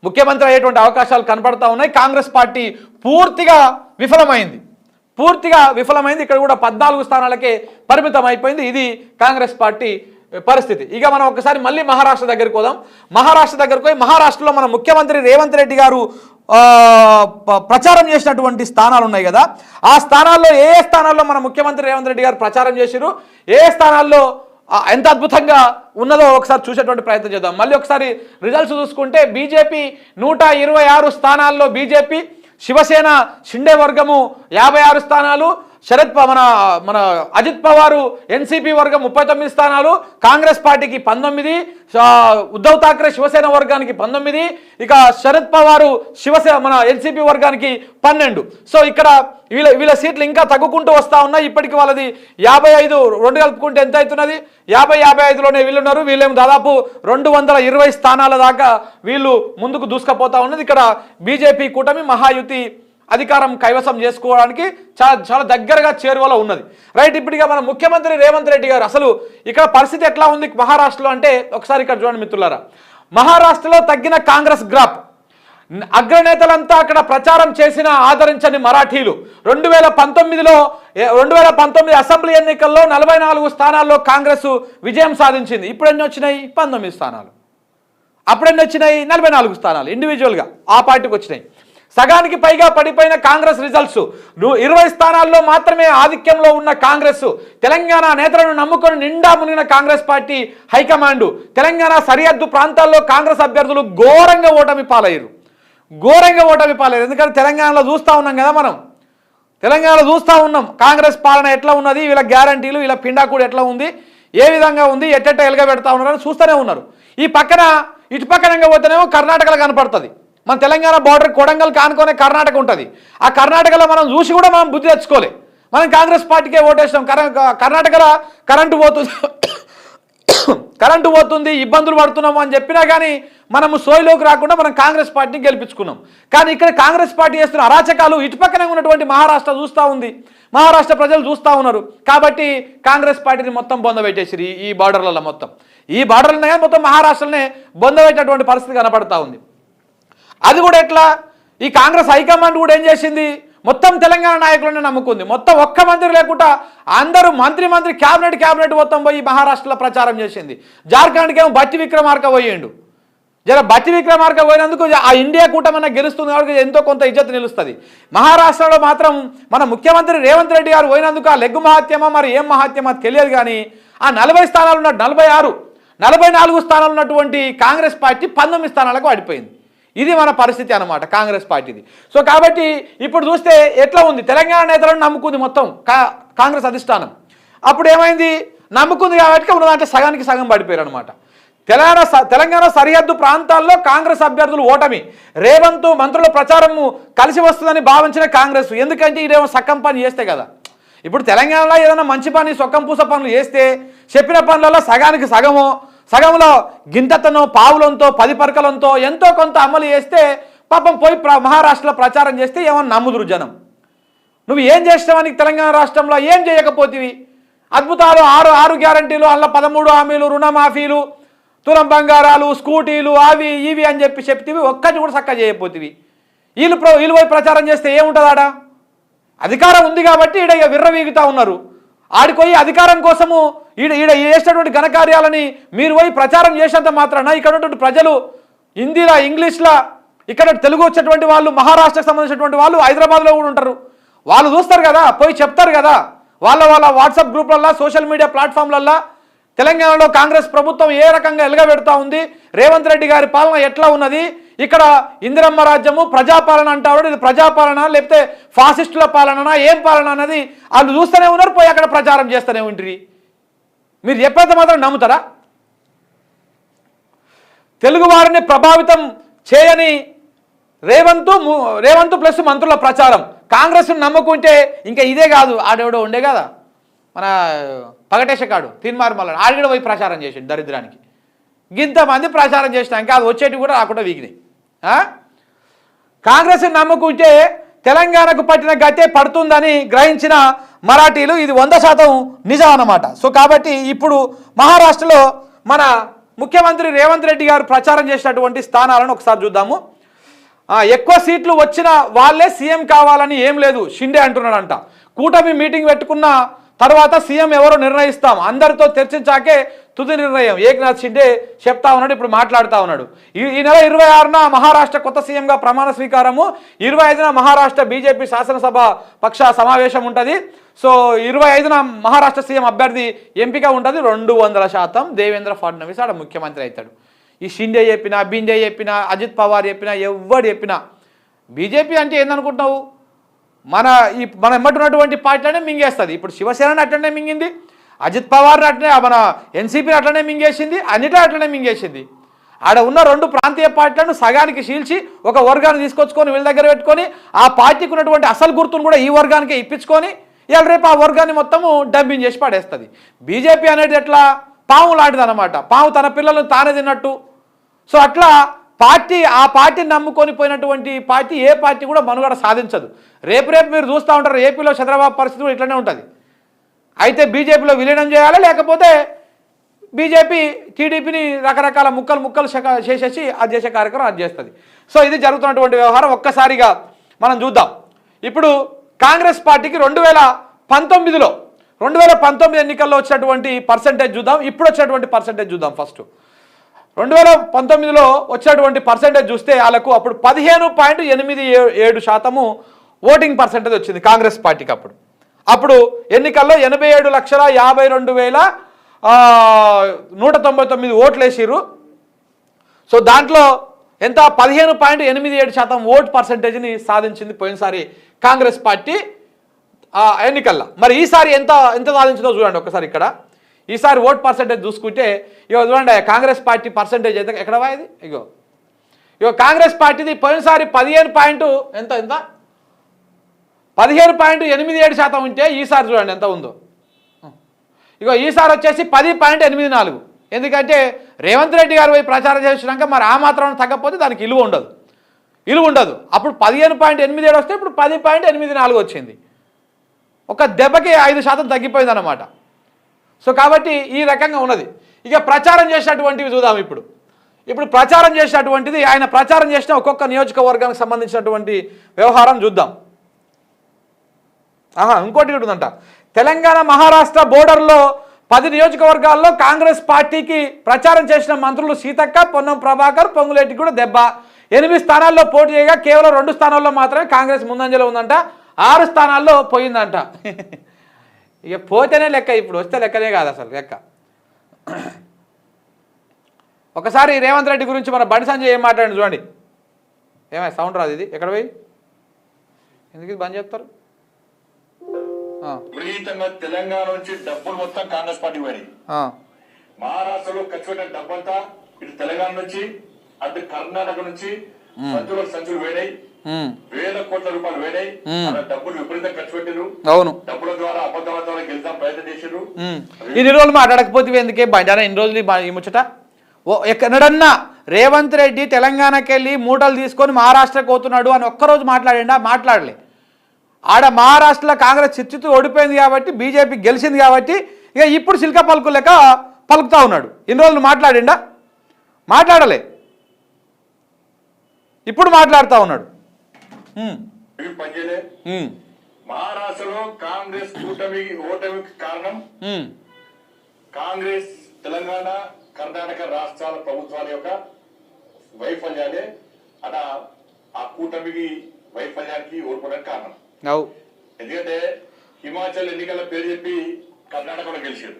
ముఖ్యమంత్రి అయ్యేటువంటి అవకాశాలు కనపడతా ఉన్నాయి. కాంగ్రెస్ పార్టీ పూర్తిగా విఫలమైంది. ఇక్కడ కూడా 14 స్థానాలకే పరిమితం అయిపోయింది. ఇది కాంగ్రెస్ పార్టీ పరిస్థితి. ఇక మనం ఒకసారి మళ్ళీ మహారాష్ట్ర దగ్గరికి పోదాం. మహారాష్ట్రలో మన ముఖ్యమంత్రి రేవంత్ రెడ్డి గారు ప్రచారం చేసినటువంటి స్థానాలు ఉన్నాయి కదా, ఆ స్థానాల్లో ఏ స్థానాల్లో మన ముఖ్యమంత్రి రేవంత్ రెడ్డి గారు ప్రచారం చేసిరు, ఏ స్థానాల్లో ఎంత అద్భుతంగా ఉన్నదో ఒకసారి చూసేటువంటి ప్రయత్నం చేద్దాం. మళ్ళీ ఒకసారి రిజల్ట్స్ చూసుకుంటే బీజేపీ 126 స్థానాల్లో బీజేపీ, శివసేన షిండే వర్గము 56 స్థానాలు, మన అజిత్ పవారు ఎన్సీపీ వర్గం 39 స్థానాలు, కాంగ్రెస్ పార్టీకి 19, ఉద్ధవ్ ఠాక్రే శివసేన వర్గానికి 19, ఇక శరద్ పవారు మన ఎన్సీపీ వర్గానికి 12. సో ఇక్కడ వీళ్ళ సీట్లు ఇంకా తగ్గుకుంటూ వస్తూ ఉన్నాయి. ఇప్పటికి వాళ్ళది 55, 2 కలుపుకుంటే ఎంత అవుతున్నది, 55లోనే వీళ్ళున్నారు. వీళ్ళేమో దాదాపు 220 స్థానాల దాకా వీళ్ళు ముందుకు దూసుకుపోతా ఉన్నది. ఇక్కడ బీజేపీ కూటమి మహాయుతి అధికారం కైవసం చేసుకోవడానికి చాలా దగ్గరగా చేరువలో ఉన్నది. రైట్, ఇప్పటిగా మన ముఖ్యమంత్రి రేవంత్ రెడ్డి గారు అసలు ఇక్కడ పరిస్థితి ఎట్లా ఉంది మహారాష్ట్రలో అంటే ఒకసారి ఇక్కడ చూడండి మిత్రులారా. మహారాష్ట్రలో తగ్గిన కాంగ్రెస్ గ్రాఫ్, అగ్రనేతలంతా అక్కడ ప్రచారం చేసిన ఆదరించని మరాఠీలు 2019 అసెంబ్లీ ఎన్నికల్లో 44 స్థానాల్లో కాంగ్రెస్ విజయం సాధించింది. ఇప్పుడు ఎన్ని వచ్చినాయి? 19 స్థానాలు. అప్పుడెన్ని వచ్చినాయి? 44 స్థానాలు ఇండివిజువల్గా ఆ పార్టీకి వచ్చినాయి. సగానికి పైగా పడిపోయిన కాంగ్రెస్ రిజల్ట్స్. 20 స్థానాల్లో మాత్రమే ఆధిక్యంలో ఉన్న కాంగ్రెస్, తెలంగాణ నేతలను నమ్ముకొని నిండా మునిగిన కాంగ్రెస్ పార్టీ హైకమాండ్ తెలంగాణ సరిహద్దు ప్రాంతాల్లో కాంగ్రెస్ అభ్యర్థులు ఘోరంగా ఓటమి పాలయ్యారు. ఎందుకంటే తెలంగాణలో చూస్తూ ఉన్నాం కదా, మనం తెలంగాణలో చూస్తూ ఉన్నాం కాంగ్రెస్ పాలన ఎట్లా ఉన్నది, వీళ్ళ గ్యారంటీలు, వీళ్ళ పిండాకుడు ఎట్లా ఉంది, ఏ విధంగా ఉంది, ఎట్టెట్ట ఎలుగబెడతా ఉన్నారని చూస్తూనే ఉన్నారు. ఇటు పక్కనంగా పోతేనేమో కర్ణాటకలో కనపడుతుంది. మన తెలంగాణ బార్డర్ కొడంగల్ కానుకొనే కర్ణాటక ఉంటుంది. ఆ కర్ణాటకలో మనం చూసి కూడా మనం బుద్ధి తెచ్చుకోలే. మనం కాంగ్రెస్ పార్టీకే ఓటేసినాం. కర్ణాటకలో కరెంటు పోతుంది, కరెంటు పోతుంది, ఇబ్బందులు పడుతున్నాము అని చెప్పినా కానీ మనము సోయిలోకి రాకుండా మనం కాంగ్రెస్ పార్టీని గెలిపించుకున్నాం. కానీ ఇక్కడ కాంగ్రెస్ పార్టీ చేస్తున్న అరాచకాలు ఇటుపక్కనే ఉన్నటువంటి మహారాష్ట్ర చూస్తూ ఉంది, మహారాష్ట్ర ప్రజలు చూస్తూ ఉన్నారు. కాబట్టి కాంగ్రెస్ పార్టీని మొత్తం బొందబెట్టేసిరు ఈ బార్డర్లలో. మొత్తం ఈ బార్డర్లనే కానీ మొత్తం మహారాష్ట్రలోనే బొందబెట్టేటువంటి పరిస్థితి కనపడతా ఉంది. అది కూడా ఎట్లా, ఈ కాంగ్రెస్ హైకమాండ్ కూడా ఏం చేసింది, మొత్తం తెలంగాణ నాయకులనే నమ్ముకుంది. మొత్తం ఒక్క మంత్రి లేకుండా అందరూ మంత్రి క్యాబినెట్ మొత్తం పోయి మహారాష్ట్రలో ప్రచారం చేసింది. జార్ఖండ్కి ఏమో బట్టి విక్రమార్క పోయిండు. బట్టి విక్రమార్క పోయినందుకు ఆ ఇండియా కూటమి గెలుస్తుంది కాబట్టి ఎంతో కొంత ఇజ్జత్ నిలుస్తుంది. మహారాష్ట్రలో మాత్రం మన ముఖ్యమంత్రి రేవంత్ రెడ్డి గారు పోయినందుకు ఆ లెగ్గు మహాత్యమా మరి ఏం మహాత్యమా తెలియదు. కానీ ఆ 40 స్థానాలు ఉన్న 44 స్థానాలు ఉన్నటువంటి కాంగ్రెస్ పార్టీ 19 స్థానాలకు పడిపోయింది. ఇది మన పరిస్థితి అన్నమాట కాంగ్రెస్ పార్టీది. సో కాబట్టి ఇప్పుడు చూస్తే ఎట్లా ఉంది, తెలంగాణ నేతలను నమ్ముకుంది మొత్తం కాంగ్రెస్ అధిష్టానం. అప్పుడు ఏమైంది, నమ్ముకుంది కాబట్టి ఉన్న దాంట్లో సగానికి సగం పడిపోయారు అనమాట. తెలంగాణ సరిహద్దు ప్రాంతాల్లో కాంగ్రెస్ అభ్యర్థులు ఓటమి, రేవంత్ మంత్రుల ప్రచారము కలిసి వస్తుందని భావించిన కాంగ్రెస్. ఎందుకంటే ఇదేమో సక్కం పని చేస్తే కదా. ఇప్పుడు తెలంగాణలో ఏదైనా మంచి పని సొక్కం పూస పనులు చేస్తే చెప్పిన పనులలో సగానికి సగంలో గింతతనో పావులంతో 10 పరకలంతో ఎంతో కొంత అమలు చేస్తే పాపం పోయి మహారాష్ట్రలో ప్రచారం చేస్తే ఏమన్నా నమ్ముదురు జనం. నువ్వు ఏం చేస్తావని తెలంగాణ రాష్ట్రంలో ఏం చేయకపోతివి, అద్భుతాలు 6 గ్యారంటీలు, అలా 13 హామీలు, రుణమాఫీలు, తులం బంగారాలు, స్కూటీలు, అవి ఇవి అని చెప్తివి, ఒక్కటి కూడా చక్కగా చేయకపోతివి. వీళ్ళు పోయి ప్రచారం చేస్తే ఏముంటుంది ఆడ? అధికారం ఉంది కాబట్టి ఈడ విర్రవీగుతూ ఉన్నారు. ఆడిపోయి అధికారం కోసము ఈడ చేసినటువంటి ఘనకార్యాలని మీరు పోయి ప్రచారం చేసినంత మాత్రాన ఇక్కడ ఉన్నటువంటి ప్రజలు హిందీలా ఇంగ్లీష్లా ఇక్కడ తెలుగు వచ్చేటువంటి వాళ్ళు, మహారాష్ట్రకు సంబంధించినటువంటి వాళ్ళు హైదరాబాద్లో కూడా ఉంటారు. వాళ్ళు చూస్తారు కదా, పోయి చెప్తారు కదా వాళ్ళ వాట్సాప్ గ్రూప్లల్లో, సోషల్ మీడియా ప్లాట్ఫామ్లల్లో తెలంగాణలో కాంగ్రెస్ ప్రభుత్వం ఏ రకంగా ఎలుగబెడతా ఉంది, రేవంత్ రెడ్డి గారి పాలన ఎట్లా ఉన్నది, ఇక్కడ ఇందిరమ్మ రాజ్యము ప్రజాపాలన అంటారు, ఇది ప్రజాపాలన లేకపోతే ఫాసిస్టుల పాలన ఏం పాలన అన్నది వాళ్ళు చూస్తూనే ఉన్నారు, పోయి అక్కడ ప్రచారం చేస్తూనే ఉంటుంది. మీరు చెప్పేంత మాత్రం నమ్ముతారా? తెలుగు వారిని ప్రభావితం చేయని రేవంత్ ప్లస్ మంత్రుల ప్రచారం, కాంగ్రెస్ను నమ్ముకుంటే ఇంకా ఇదే కాదు, ఆడెవడో ఉండే కదా మన పగటేశకాడు తీన్మార్ మల్ల ఆడిగడ పోయి ప్రచారం చేసిండు దరిద్రానికి. ఇంతమంది ప్రచారం చేసినాక అది వచ్చేటి కూడా రాకుండా వీగినాయి. కాంగ్రెస్ని నమ్ముకుంటే తెలంగాణకు పట్టిన గట్టే పడుతుందని గ్రహించిన మరాఠీలు ఇది 100% నిజం అన్నమాట. సో కాబట్టి ఇప్పుడు మహారాష్ట్రలో మన ముఖ్యమంత్రి రేవంత్ రెడ్డి గారు ప్రచారం చేసినటువంటి స్థానాలను ఒకసారి చూద్దాము. ఎక్కువ సీట్లు వచ్చిన వాళ్ళే సీఎం కావాలని ఏం లేదు షిండే అంటున్నాడంట. కూటమి మీటింగ్ పెట్టుకున్న తర్వాత సీఎం ఎవరో నిర్ణయిస్తాం, అందరితో చర్చించాకే తుది నిర్ణయం ఏక్నాథ్ షిండే చెప్తా ఉన్నాడు, ఇప్పుడు మాట్లాడుతూ ఉన్నాడు. ఈ నెల 26న మహారాష్ట్ర కొత్త సీఎంగా ప్రమాణ స్వీకారము, 25న మహారాష్ట్ర బీజేపీ శాసనసభ పక్ష సమావేశం ఉంటుంది. సో 25న మహారాష్ట్ర సీఎం అభ్యర్థి ఎంపిక ఉంటుంది. 200% దేవేంద్ర ఫడ్నవీస్ ఆడ ముఖ్యమంత్రి అవుతాడు. ఈ షిండే చెప్పినా, బిండే చెప్పినా, అజిత్ పవార్ చెప్పినా, ఎవడు చెప్పినా బీజేపీ అంటే ఏందనుకుంటున్నావు, మన ఎమ్మటున్నటువంటి పార్టీలనే మింగేస్తుంది. ఇప్పుడు శివసేనని అట్లనే మింగింది, అజిత్ పవార్ని అట్లనే, మన ఎన్సీపీని అట్లనే మింగేసింది, అన్నిటా అట్లనే మింగేసింది. ఆడ ఉన్న 2 ప్రాంతీయ పార్టీలను సగానికి చీల్చి ఒక వర్గాన్ని తీసుకొచ్చుకొని వీళ్ళ దగ్గర పెట్టుకొని ఆ పార్టీకి ఉన్నటువంటి అసలు గుర్తును కూడా ఈ వర్గానికే ఇప్పించుకొని ఇవాళ రేపు ఆ వర్గాన్ని మొత్తము డంపింగ్ చేసి పడేస్తుంది. బీజేపీ అనేది ఎట్లా పాము లాంటిది అనమాట, పాము తన పిల్లలను తానే తిన్నట్టు. సో అట్లా ఆ పార్టీని నమ్ముకొని పోయినటువంటి పార్టీ ఏ పార్టీ కూడా మనుగడ సాధించదు. రేపు మీరు చూస్తూ ఉంటారు, ఏపీలో చంద్రబాబు పరిస్థితి కూడా ఇట్లనే ఉంటుంది. అయితే బీజేపీలో విలీనం చేయాలి, లేకపోతే బీజేపీ టీడీపీని రకరకాల ముక్కలు చేసేసి అది చేసే కార్యక్రమం అది చేస్తుంది. సో ఇది జరుగుతున్నటువంటి వ్యవహారం. ఒక్కసారిగా మనం చూద్దాం. ఇప్పుడు కాంగ్రెస్ పార్టీకి 2019 ఎన్నికల్లో వచ్చినటువంటి పర్సెంటేజ్ చూద్దాం, ఇప్పుడు వచ్చినటువంటి పర్సెంటేజ్ చూద్దాం. ఫస్ట్ 2019లో వచ్చినటువంటి పర్సెంటేజ్ చూస్తే వాళ్ళకు అప్పుడు 15.87% ఓటింగ్ పర్సెంటేజ్ వచ్చింది కాంగ్రెస్ పార్టీకి. అప్పుడు ఎన్నికల్లో 87,52,199 ఓట్లు వేసిర్రు. సో దాంట్లో ఎంత 15.87% ఓట్ పర్సెంటేజ్ని సాధించింది పోయినసారి కాంగ్రెస్ పార్టీ ఎన్నికల్లో. మరి ఈసారి ఎంత సాధించిందో చూడండి ఒకసారి. ఇక్కడ ఈసారి ఓట్ పర్సెంటేజ్ చూసుకుంటే చూడండి, కాంగ్రెస్ పార్టీ పర్సెంటేజ్ అయితే ఎక్కడ ఇది ఇగో కాంగ్రెస్ పార్టీది పోయినసారి 15.87% ఉంటే ఈసారి చూడండి ఎంత ఉందో. ఈసారి వచ్చేసి 10.84. ఎందుకంటే రేవంత్ రెడ్డి గారు పోయి ప్రచారం చేసినాక మరి ఆ మాత్రం తగ్గకపోతే దానికి ఇలువ ఉండదు. అప్పుడు 15.87 వస్తే ఇప్పుడు 10.84 వచ్చింది. ఒక దెబ్బకి 5% తగ్గిపోయింది అన్నమాట. సో కాబట్టి ఈ రకంగా ఉన్నది. ఇక ప్రచారం చేసినటువంటివి చూద్దాం. ఇప్పుడు ప్రచారం చేసినటువంటిది ఆయన ప్రచారం చేసిన ఒక్కొక్క నియోజకవర్గానికి సంబంధించినటువంటి వ్యవహారం చూద్దాం. ఇంకోటి కూడా ఉందంట. తెలంగాణ మహారాష్ట్ర బోర్డర్లో 10 నియోజకవర్గాల్లో కాంగ్రెస్ పార్టీకి ప్రచారం చేసిన మంత్రులు సీతక్క, పొన్నం ప్రభాకర్, పొంగులేటికి కూడా దెబ్బ. 8 స్థానాల్లో పోటీ చేయగా కేవలం 2 స్థానాల్లో మాత్రమే కాంగ్రెస్ ముందంజలో ఉందంట. 6 స్థానాల్లో పోయిందంట. ఇక పోతేనే లెక్క, ఇప్పుడు వస్తే లెక్కనే కాదు అసలు లెక్క. ఒకసారి రేవంత్ రెడ్డి గురించి మన బండి సంజయ్ ఏం మాట్లాడండి చూడండి. ఏమై సౌండ్ రాదు, ఇది ఎక్కడ పోయి ఎందుకు ఇది బంద్ చేస్తారు? విపరీతంగా తెలంగాణ నుంచి డబ్బులు మొత్తం కాంగ్రెస్ పార్టీ పోయినాయి. మహారాష్ట్రలో ఖర్చు పెట్టిన డబ్బంతా ఇటు తెలంగాణ నుంచి అటు కర్ణాటక నుంచి సంచులు వేడాయి, వేల కోట్ల రూపాయలు వేడాయి. డబ్బులు విపరీతంగా ఖర్చు పెట్టారు. అవును, డబ్బుల ద్వారా అబద్ధాల ద్వారా గెలుద్దాం ప్రయత్నం చేశారు. ఇన్ని రోజులు మాట్లాడకపోతే ఎందుకే బండి ఇన్ని రోజులు ఈ ముచ్చట? ఎక్కడన్నా రేవంత్ రెడ్డి తెలంగాణకి వెళ్ళి మూటలు తీసుకొని మహారాష్ట్రకు పోతున్నాడు అని ఒక్కరోజు మాట్లాడలే. ఆడ మహారాష్ట్రలో కాంగ్రెస్ చిత్తు ఓడిపోయింది కాబట్టి, బీజేపీ గెలిచింది కాబట్టి ఇక ఇప్పుడు సిల్క పలుకు లెక్క పలుకుతా ఉన్నాడు. ఇన్ని రోజులు మాట్లాడలే, ఇప్పుడు మాట్లాడుతూ ఉన్నాడు. మహారాష్ట్రలో కాంగ్రెస్ ఓటమికి కారణం కాంగ్రెస్ తెలంగాణ కర్ణాటక రాష్ట్రాల ప్రభుత్వాల యొక్క వైఫల్యాలే. అలా ఆ కూటమికి వైఫల్యానికి ఓడిపోవడానికి కారణం. ఎందుకంటే హిమాచల్ ఎన్నికల పేరు చెప్పి కర్ణాటకలో గెలిచారు,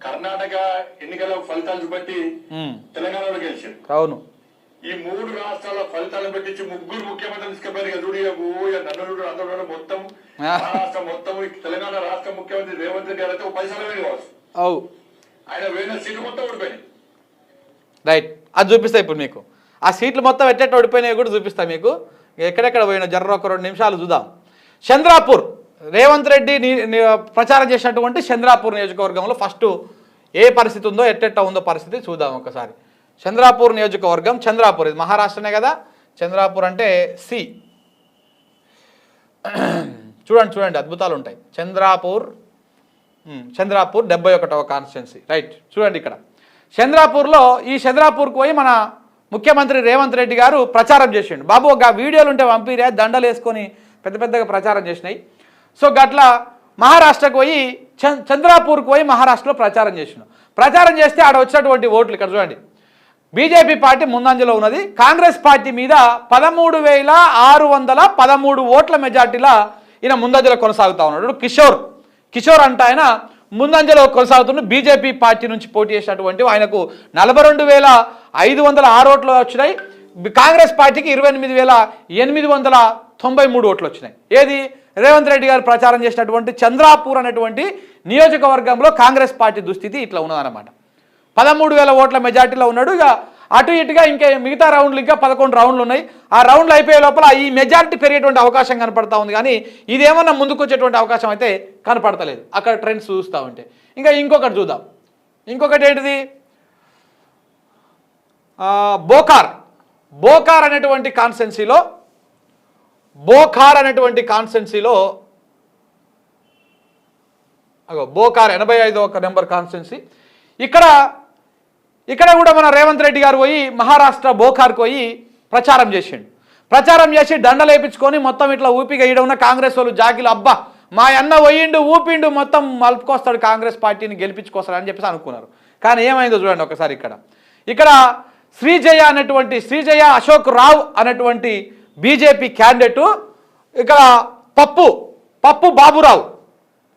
కర్ణాటక ఎన్నికల ఫలితాలు చూపెట్టి తెలంగాణలో గెలిచారు. అవును, ఈ 3 రాష్ట్రాల ఫలితాలను పెట్టించి 3 ముఖ్యమంత్రులు తీసుకుపోయారు. నన్ను అందరూ మొత్తం మహారాష్ట్ర మొత్తం తెలంగాణ రాష్ట్ర ముఖ్యమంత్రి రేవంత్ రెడ్డి గారు అయితే 10 సార్లు కావచ్చు. ఆయన వేసిన సీట్లు మొత్తం ఓడిపోయినాయి. రైట్, అది చూపిస్తా ఇప్పుడు మీకు. ఆ సీట్లు మొత్తం ఎట్టెట్టు ఓడిపోయినాయి కూడా చూపిస్తా మీకు. ఎక్కడెక్కడ పోయినా జర్ర ఒక 2 నిమిషాలు చూద్దాం. చంద్రాపూర్, రేవంత్ రెడ్డి ప్రచారం చేసినటువంటి చంద్రాపూర్ నియోజకవర్గంలో ఫస్ట్ ఏ పరిస్థితి ఉందో, ఎట్టెట్ట ఉందో పరిస్థితి చూద్దాం ఒకసారి. చంద్రాపూర్ నియోజకవర్గం, చంద్రాపూర్ ఇది మహారాష్ట్రనే కదా. చంద్రాపూర్ అంటే సి. చూడండి అద్భుతాలు ఉంటాయి. చంద్రాపూర్ 71వ కాన్స్టిట్యున్సీ. రైట్, చూడండి ఇక్కడ చంద్రాపూర్లో. ఈ చంద్రాపూర్కు పోయి మన ముఖ్యమంత్రి రేవంత్ రెడ్డి గారు ప్రచారం చేసిండు. బాబు ఒక వీడియోలు ఉంటే పంపిరే, దండలు వేసుకొని పెద్దగా ప్రచారం చేసినాయి. సో గట్లా మహారాష్ట్రకు పోయి చంద్రాపూర్కు పోయి మహారాష్ట్రలో ప్రచారం చేసిండు. ప్రచారం చేస్తే ఆడ వచ్చినటువంటి ఓట్లు ఇక్కడ చూడండి. బీజేపీ పార్టీ ముందంజలో ఉన్నది. కాంగ్రెస్ పార్టీ మీద 13,613 ఓట్ల మెజార్టీలా ఈయన ముందంజలో కొనసాగుతూ ఉన్నాడు. కిషోర్ అంటే ఆయన ముందంజలో కొనసాగుతున్న బీజేపీ పార్టీ నుంచి పోటీ చేసినటువంటి ఆయనకు 42,506 ఓట్లు వచ్చినాయి. కాంగ్రెస్ పార్టీకి 28,893 ఓట్లు వచ్చినాయి. ఏది రేవంత్ రెడ్డి గారు ప్రచారం చేసినటువంటి చంద్రాపూర్ అనేటువంటి నియోజకవర్గంలో కాంగ్రెస్ పార్టీ దుస్థితి ఇట్లా ఉన్నదన్నమాట. 13,000 ఓట్ల మెజార్టీలో ఉన్నాడు. ఇక అటు ఇటుగా ఇంకా మిగతా రౌండ్లు ఇంకా 11 రౌండ్లు ఉన్నాయి. ఆ రౌండ్లు అయిపోయే లోపల ఈ మెజారిటీ పెరిగేటువంటి అవకాశం కనపడతా ఉంది. కానీ ఇదేమన్నా ముందుకు వచ్చేటువంటి అవకాశం అయితే కనపడతలేదు అక్కడ ట్రెండ్స్ చూస్తూ ఉంటే. ఇంకా ఇంకొకటి చూద్దాం. ఇంకొకటి ఏంటిది? బోకార్ అనేటువంటి కాన్స్టిట్యున్సీలో బోకార్ 85వ నెంబర్ కాన్స్టిట్యున్సీ. ఇక్కడ కూడా మన రేవంత్ రెడ్డి గారు పోయి మహారాష్ట్ర బోకార్కి పోయి ప్రచారం చేసి దండలు వేయించుకొని మొత్తం ఇట్లా ఊపిగా ఈడ ఉన్న కాంగ్రెస్ వాళ్ళు జాకిలు అబ్బా మా అన్న పోయిండు ఊపిండు మొత్తం మలుపుకొస్తాడు కాంగ్రెస్ పార్టీని గెలిపించుకొస్తాడు అని చెప్పేసి అనుకున్నారు. కానీ ఏమైందో చూడండి ఒకసారి. ఇక్కడ శ్రీజయ అశోక్ రావు అనేటువంటి బీజేపీ క్యాండిడేటు, ఇక్కడ పప్పు బాబురావు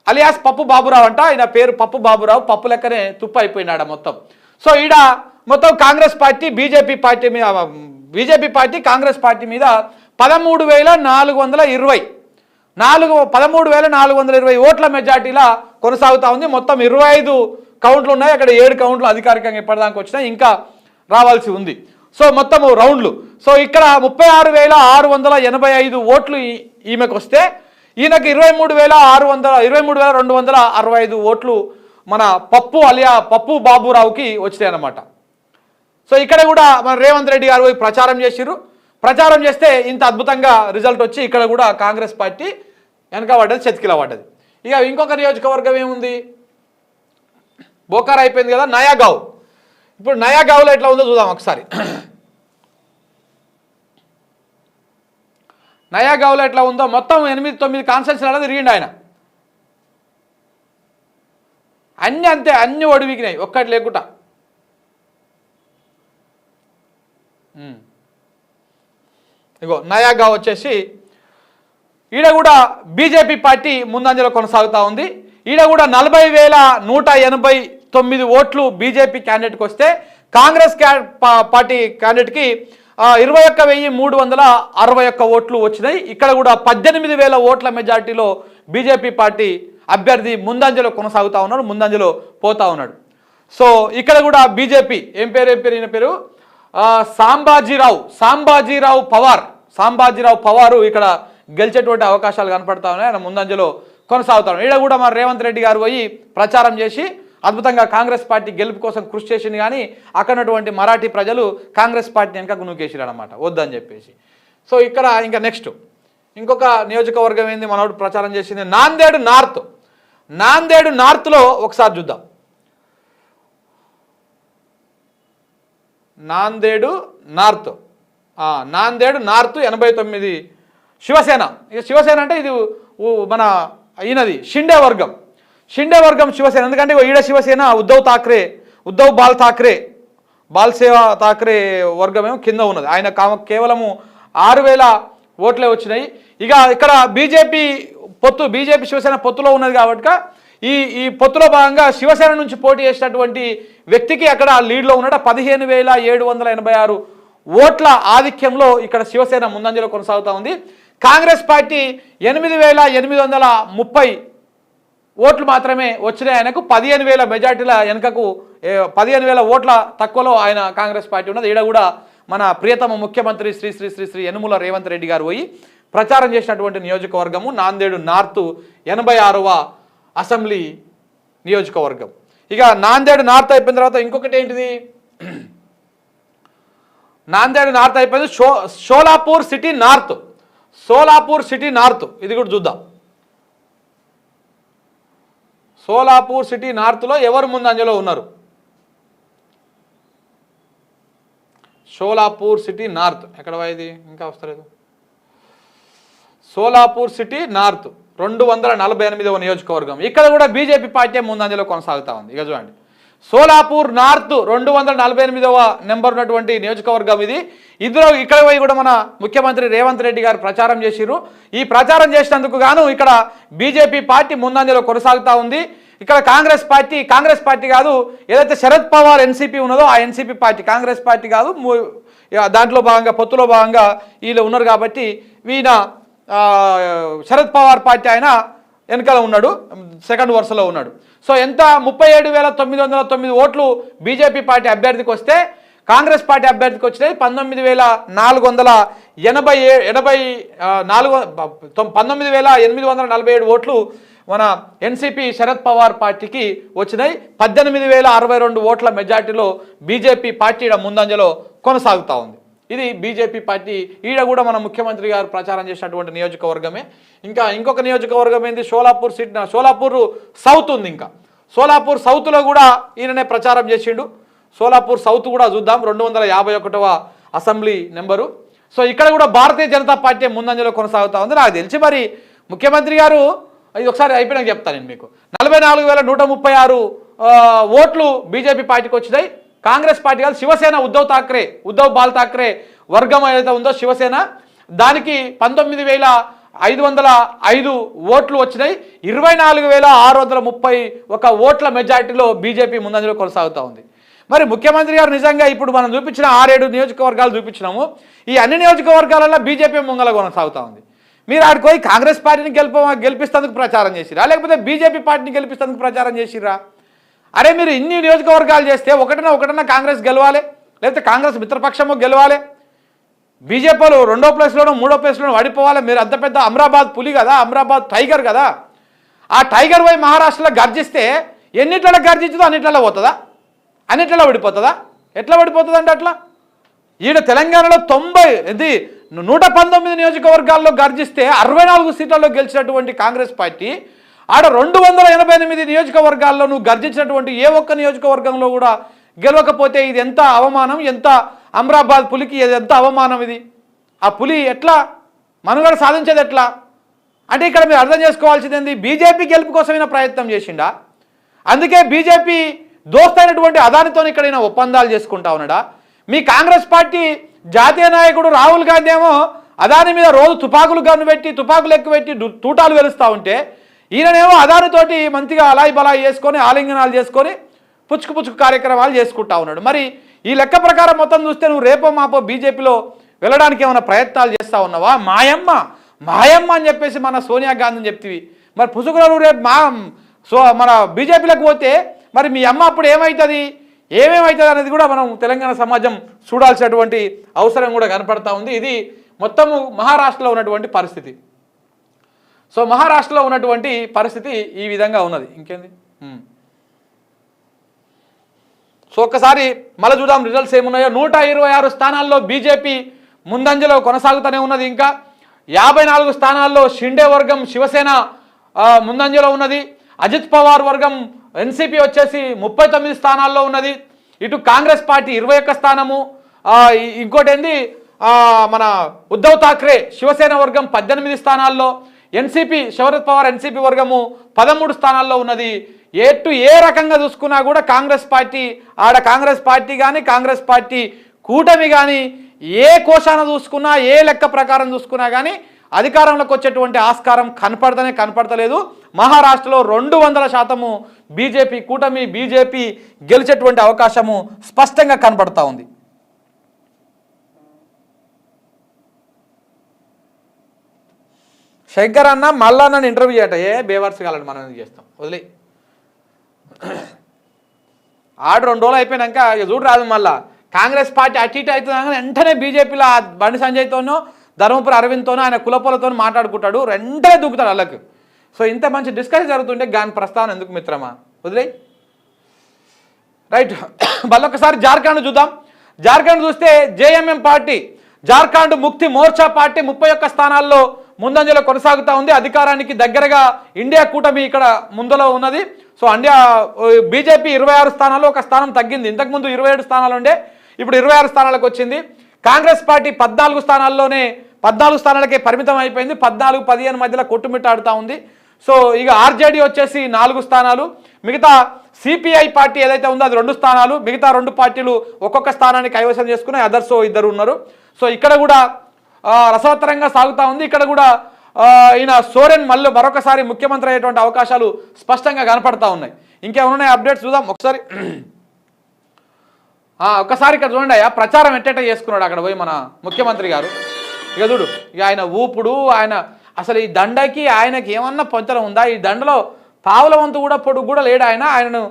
అలియాస్ పప్పు బాబురావు అంట. ఆయన పేరు పప్పు బాబురావు, పప్పు లెక్కనే తుప్పు అయిపోయినాడు మొత్తం. సో ఈడ మొత్తం Congress party BJP party Congress party మీద 13,420 ఓట్ల మెజార్టీలా కొనసాగుతూ ఉంది. మొత్తం 25 కౌంట్లు ఉన్నాయి. అక్కడ 7 కౌంట్లు అధికారికంగా ఇప్పటిదాకా వచ్చినాయి, ఇంకా రావాల్సి ఉంది. సో మొత్తము రౌండ్లు. సో ఇక్కడ 36,685 ఓట్లు ఈమెకు వస్తే ఈయనకు 23,265 ఓట్లు మన పప్పు బాబురావుకి వచ్చినాయి అన్నమాట. సో ఇక్కడ కూడా మన రేవంత్ రెడ్డి గారు ప్రచారం చేసిర్రు. ప్రచారం చేస్తే ఇంత అద్భుతంగా రిజల్ట్ వచ్చి ఇక్కడ కూడా కాంగ్రెస్ పార్టీ వెనక పడ్డది, చెతికిల పడ్డది. ఇక ఇంకొక నియోజకవర్గం ఏముంది, బోకార్ అయిపోయింది కదా, నయాగావ్. ఇప్పుడు నయాగావ్లో ఎట్లా ఉందో చూద్దాం ఒకసారి. నయాగావ్లో ఎట్లా ఉందో మొత్తం 8-9 కాన్స్టిట్యూన్సీలలో తిరిగిండు ఆయన. అన్నీ అంతే, అన్నీ ఒడివికినాయి, ఒక్కటి లేకుండా. ఇగో నయాగావ్ వచ్చేసి ఈడ కూడా బీజేపీ పార్టీ ముందంజలో కొనసాగుతూ ఉంది. ఈడ కూడా 40,189 ఓట్లు బీజేపీ క్యాండిడేట్కి వస్తే కాంగ్రెస్ పార్టీ క్యాండిడేట్కి 21,361 ఓట్లు వచ్చినాయి. ఇక్కడ కూడా 18,000 ఓట్ల మెజార్టీలో బీజేపీ పార్టీ అభ్యర్థి ముందంజలో కొనసాగుతూ ఉన్నాడు, ముందంజలో పోతా ఉన్నాడు. సో ఇక్కడ కూడా బీజేపీ ఏం పేరు ఈయన పేరు సాంబాజీరావు పవారు ఇక్కడ గెలిచేటువంటి అవకాశాలు కనపడతా ఉన్నాయి. ఆయన ముందంజలో కొనసాగుతాడు. ఈడ కూడా మన రేవంత్ రెడ్డి గారు పోయి ప్రచారం చేసి అద్భుతంగా కాంగ్రెస్ పార్టీ గెలుపు కోసం కృషి చేసింది. కానీ అక్కడ ఉన్నటువంటి మరాఠీ ప్రజలు కాంగ్రెస్ పార్టీ వెనక గునుకేసారు అనమాట, వద్దని చెప్పేసి. సో ఇక్కడ ఇంకా నెక్స్ట్ ఇంకొక నియోజకవర్గం ఏంది మనోడు ప్రచారం చేసింది, నాందేడు నార్త్లో ఒకసారి చూద్దాం. నాందేడు నార్త్ 89 శివసేన. ఇక శివసేన అంటే ఇది మన ఈయనది షిండే వర్గం శివసేన. ఎందుకంటే ఈడ శివసేన ఉద్ధవ్ బాల్సేవా ఠాక్రే వర్గమేమో కింద ఉన్నది. ఆయన కేవలము 6,000 ఓట్లే వచ్చినాయి. ఇక ఇక్కడ బీజేపీ శివసేన పొత్తులో ఉన్నది కాబట్టి ఈ పొత్తులో భాగంగా శివసేన నుంచి పోటీ చేసినటువంటి వ్యక్తికి అక్కడ లీడ్లో ఉన్నాడు. 15,786 ఓట్ల ఆధిక్యంలో ఇక్కడ శివసేన ముందంజలో కొనసాగుతూ ఉంది. కాంగ్రెస్ పార్టీ 8,830 ఓట్లు మాత్రమే వచ్చినాయి. ఆయనకు 15,000 మెజార్టీల వెనుకకు 15,000 ఓట్ల తక్కువలో ఆయన కాంగ్రెస్ పార్టీ ఉన్నది. ఈడ కూడా మన ప్రియతమ ముఖ్యమంత్రి శ్రీ యనుమల రేవంత్ రెడ్డి గారు పోయి ప్రచారం చేసినటువంటి నియోజకవర్గము నాందేడు నార్త్ 86వ అసెంబ్లీ నియోజకవర్గం. ఇక నాందేడు నార్త్ అయిపోయిన తర్వాత ఇంకొకటి ఏంటిది, నాందేడు నార్త్ అయిపోయింది, షోలాపూర్ సిటీ నార్త్. ఇది కూడా చూద్దాం. షోలాపూర్ సిటీ నార్త్లో ఎవరు ముందంజలో ఉన్నారు, షోలాపూర్ సిటీ నార్త్ ఎక్కడ ఇది ఇంకా వస్తలేదు. షోలాపూర్ సిటీ నార్త్ 248వ నియోజకవర్గం. ఇక్కడ కూడా బీజేపీ పార్టీ ముందంజలో కొనసాగుతూ ఉంది. ఇక చూడండి, షోలాపూర్ నార్త్ 248వ నెంబర్ ఉన్నటువంటి నియోజకవర్గం ఇది. ఇక్కడ పోయి కూడా మన ముఖ్యమంత్రి రేవంత్ రెడ్డి గారు ప్రచారం చేసిర్రు. ఈ ప్రచారం చేసినందుకు గాను ఇక్కడ బీజేపీ పార్టీ ముందంజలో కొనసాగుతూ ఉంది. ఇక్కడ కాంగ్రెస్ పార్టీ కాదు, ఏదైతే శరద్ పవార్ ఎన్సీపీ ఉన్నదో ఆ ఎన్సీపీ పార్టీ, కాంగ్రెస్ పార్టీ కాదు, దాంట్లో భాగంగా పొత్తులో భాగంగా వీళ్ళు ఉన్నారు కాబట్టి ఈయన శరద్ పవార్ పార్టీ ఆయన వెనకాల ఉన్నాడు, సెకండ్ వరుసలో ఉన్నాడు. సో ఎంత 37,909 ఓట్లు బీజేపీ పార్టీ అభ్యర్థికి వస్తే కాంగ్రెస్ పార్టీ అభ్యర్థికి వచ్చినాయి 19,847 ఓట్లు మన ఎన్సీపీ శరద్ పవార్ పార్టీకి వచ్చినాయి. 18,062 ఓట్ల మెజార్టీలో బీజేపీ పార్టీ ముందంజలో కొనసాగుతూ ఉంది. ఇది బీజేపీ పార్టీ. ఈడ కూడా మన ముఖ్యమంత్రి గారు ప్రచారం చేసినటువంటి నియోజకవర్గమే. ఇంకొక నియోజకవర్గం ఏంది, షోలాపూర్ సౌత్ ఉంది. ఇంకా షోలాపూర్ సౌత్లో కూడా ఈయననే ప్రచారం చేసిండు. షోలాపూర్ సౌత్ కూడా చూద్దాం, 251వ అసెంబ్లీ నెంబరు. సో ఇక్కడ కూడా భారతీయ జనతా పార్టీ ముందంజలో కొనసాగుతూ ఉంది. నాకు తెలిసి మరి ముఖ్యమంత్రి గారు ఇది ఒకసారి అయిపోయినాక చెప్తాను నేను మీకు. 44,136 ఓట్లు బీజేపీ పార్టీకి వచ్చినాయి. కాంగ్రెస్ పార్టీ కాదు, శివసేన ఉద్ధవ్ బాల్ ఠాక్రే వర్గం ఏదైతే ఉందో శివసేన, దానికి 19,505 ఓట్లు వచ్చినాయి. 24,631 ఓట్ల మెజార్టీలో బీజేపీ ముందంజలో కొనసాగుతూ ఉంది. మరి ముఖ్యమంత్రి గారు నిజంగా ఇప్పుడు మనం చూపించిన 6-7 నియోజకవర్గాలు చూపించినాము. ఈ అన్ని నియోజకవర్గాలలో బీజేపీ ముంగల కొనసాగుతూ ఉంది. మీరు ఆడికి పోయి కాంగ్రెస్ పార్టీని గెలిపిస్తేందుకు ప్రచారం చేసిరా, లేకపోతే బీజేపీ పార్టీని గెలిపిస్తేందుకు ప్రచారం చేసిరా? అరే మీరు ఇన్ని నియోజకవర్గాలు చేస్తే ఒకటన్నా కాంగ్రెస్ గెలవాలి, లేకపోతే కాంగ్రెస్ మిత్రపక్షము గెలవాలి. బీజేపీలో 2వ ప్లేస్లోనో 3వ ప్లేస్లోనో పడిపోవాలి. మీరు అంత పెద్ద అమరాబాద్ పులి కదా, అమరాబాద్ టైగర్ కదా. ఆ టైగర్ పోయి మహారాష్ట్రలో గర్జిస్తే ఎన్నిట్లలో గర్జించదో అన్నిట్లలో పోతుందా, అన్నిట్లలో పడిపోతుందా? ఎట్లా పడిపోతుంది అంటే అట్లా ఈడ తెలంగాణలో 119 నియోజకవర్గాల్లో గర్జిస్తే 64 సీట్లలో గెలిచినటువంటి కాంగ్రెస్ పార్టీ ఆడ 288 నియోజకవర్గాల్లో నువ్వు గర్జించినటువంటి ఏ ఒక్క నియోజకవర్గంలో కూడా గెలవకపోతే ఇది ఎంత అవమానం, ఎంత అమరాబాద్ పులికి ఇది ఎంత అవమానం. ఇది ఆ పులి ఎట్లా మనుగడ సాధించేది ఎట్లా అంటే ఇక్కడ మీరు అర్థం చేసుకోవాల్సింది ఏంది, బీజేపీ గెలుపు కోసమైనా ప్రయత్నం చేసిండా, అందుకే బీజేపీ దోస్తైనటువంటి అదానితో ఇక్కడ ఈయన ఒప్పందాలు చేసుకుంటా ఉన్నాడా. మీ కాంగ్రెస్ పార్టీ జాతీయ నాయకుడు రాహుల్ గాంధీ ఏమో అదాని మీద రోజు తుపాకులు గన్ను పెట్టి తుపాకులు ఎక్కుపెట్టి తూటాలు వెలుస్తూ ఉంటే ఈయననేమో అదానితోటి మంచిగా అలాయి బలాయి చేసుకొని ఆలింగనాలు చేసుకొని పుచ్చుకు కార్యక్రమాలు చేసుకుంటా ఉన్నాడు. మరి ఈ లెక్క ప్రకారం మొత్తం చూస్తే నువ్వు రేపో మాపో బీజేపీలో వెళ్ళడానికి ఏమైనా ప్రయత్నాలు చేస్తూ ఉన్నావా? మాయమ్మ అని చెప్పేసి మన సోనియా గాంధీని చెప్తివి, మరి పుసుకులు రేపు మన బీజేపీలకు పోతే మరి మీ అమ్మ అప్పుడు ఏమవుతుంది అనేది కూడా మనం తెలంగాణ సమాజం చూడాల్సినటువంటి అవసరం కూడా కనపడతా ఉంది. ఇది మొత్తము మహారాష్ట్రలో ఉన్నటువంటి పరిస్థితి. సో మహారాష్ట్రలో ఉన్నటువంటి పరిస్థితి ఈ విధంగా ఉన్నది. ఇంకేంది సో ఒక్కసారి మళ్ళీ చూద్దాం రిజల్ట్స్ ఏమున్నాయో. 126 స్థానాల్లో బీజేపీ ముందంజలో కొనసాగుతూనే ఉన్నది. ఇంకా 54 స్థానాల్లో షిండే వర్గం శివసేన ముందంజలో ఉన్నది. అజిత్ పవార్ వర్గం ఎన్సీపీ వచ్చేసి 39 స్థానాల్లో ఉన్నది. ఇటు కాంగ్రెస్ పార్టీ 21 స్థానము. ఇంకోటి ఏంది మన ఉద్ధవ్ ఠాక్రే శివసేన వర్గం 18 స్థానాల్లో, ఎన్సీపీ శరద్ పవార్ ఎన్సీపీ వర్గము 13 స్థానాల్లో ఉన్నది. ఏ రకంగా చూసుకున్నా కూడా కాంగ్రెస్ పార్టీ కానీ కాంగ్రెస్ పార్టీ కూటమి కానీ ఏ కోశాన చూసుకున్నా ఏ లెక్క ప్రకారం చూసుకున్నా కానీ అధికారంలోకి వచ్చేటువంటి ఆస్కారం కనపడతలేదు. మహారాష్ట్రలో 200% బీజేపీ కూటమి బీజేపీ గెలిచేటువంటి అవకాశము స్పష్టంగా కనపడతా ఉంది. శంకర్ అన్న మళ్ళా నన్ను ఇంటర్వ్యూ చేయట బేవర్స్ కాలని మనం ఎందుకు చేస్తాం, వదిలే ఆడు 2 రోజులు అయిపోయినాక ఇక చూడు రాదు. మళ్ళా కాంగ్రెస్ పార్టీ అటు ఇటు అవుతుంది వెంటనే బీజేపీలో బండి సంజయ్తోనో ధర్మపురి అరవింద్తోనో ఆయన కులపోలతో మాట్లాడుకుంటాడు, వెంటనే దూకుతాడు వాళ్ళకి. సో ఇంత మంచి డిస్కషన్ జరుగుతుంటే దాని ప్రస్తావన ఎందుకు మిత్రమా, వదిలే రైట్. మళ్ళొకసారి జార్ఖండ్ చూద్దాం. జార్ఖండ్ చూస్తే జేఎంఎం పార్టీ జార్ఖండ్ ముక్తి మోర్చా పార్టీ 31 స్థానాల్లో ముందంజలో కొనసాగుతూ ఉంది. అధికారానికి దగ్గరగా ఇండియా కూటమి ఇక్కడ ముందులో ఉన్నది. సో బీజేపీ 26 స్థానాల్లో 1 స్థానం తగ్గింది. ఇంతకుముందు 27 స్థానాలు ఉండే, ఇప్పుడు 26 స్థానాలకు వచ్చింది. కాంగ్రెస్ పార్టీ 14 స్థానాలకే పరిమితం అయిపోయింది. 14-15 మధ్యలో కొట్టుమిట్టాడుతూ ఉంది. సో ఇక ఆర్జేడీ వచ్చేసి 4 స్థానాలు, మిగతా సిపిఐ పార్టీ ఏదైతే ఉందో అది 2 స్థానాలు, మిగతా 2 పార్టీలు ఒక్కొక్క స్థానాన్ని కైవసం చేసుకుని అదర్స్ 2 ఉన్నారు. సో ఇక్కడ కూడా రసవత్తరంగా సాగుతూ ఉంది. ఇక్కడ కూడా ఈయన సోరెన్ మరొకసారి ముఖ్యమంత్రి అయ్యేటువంటి అవకాశాలు స్పష్టంగా కనపడతా ఉన్నాయి. ఇంకేమన్నాయి అప్డేట్స్ చూద్దాం ఒకసారి. ఒక్కసారి ఇక్కడ చూడండి అయ్యా, ప్రచారం ఎట్టేట చేసుకున్నాడు అక్కడ పోయి మన ముఖ్యమంత్రి గారు. ఇక చూడు ఇక ఆయన ఊపుడు, ఆయన అసలు ఈ దండకి ఆయనకి ఏమన్నా పొంతలం ఉందా? ఈ దండలో పావుల వంతు కూడా పొడుగు కూడా లేడు ఆయనను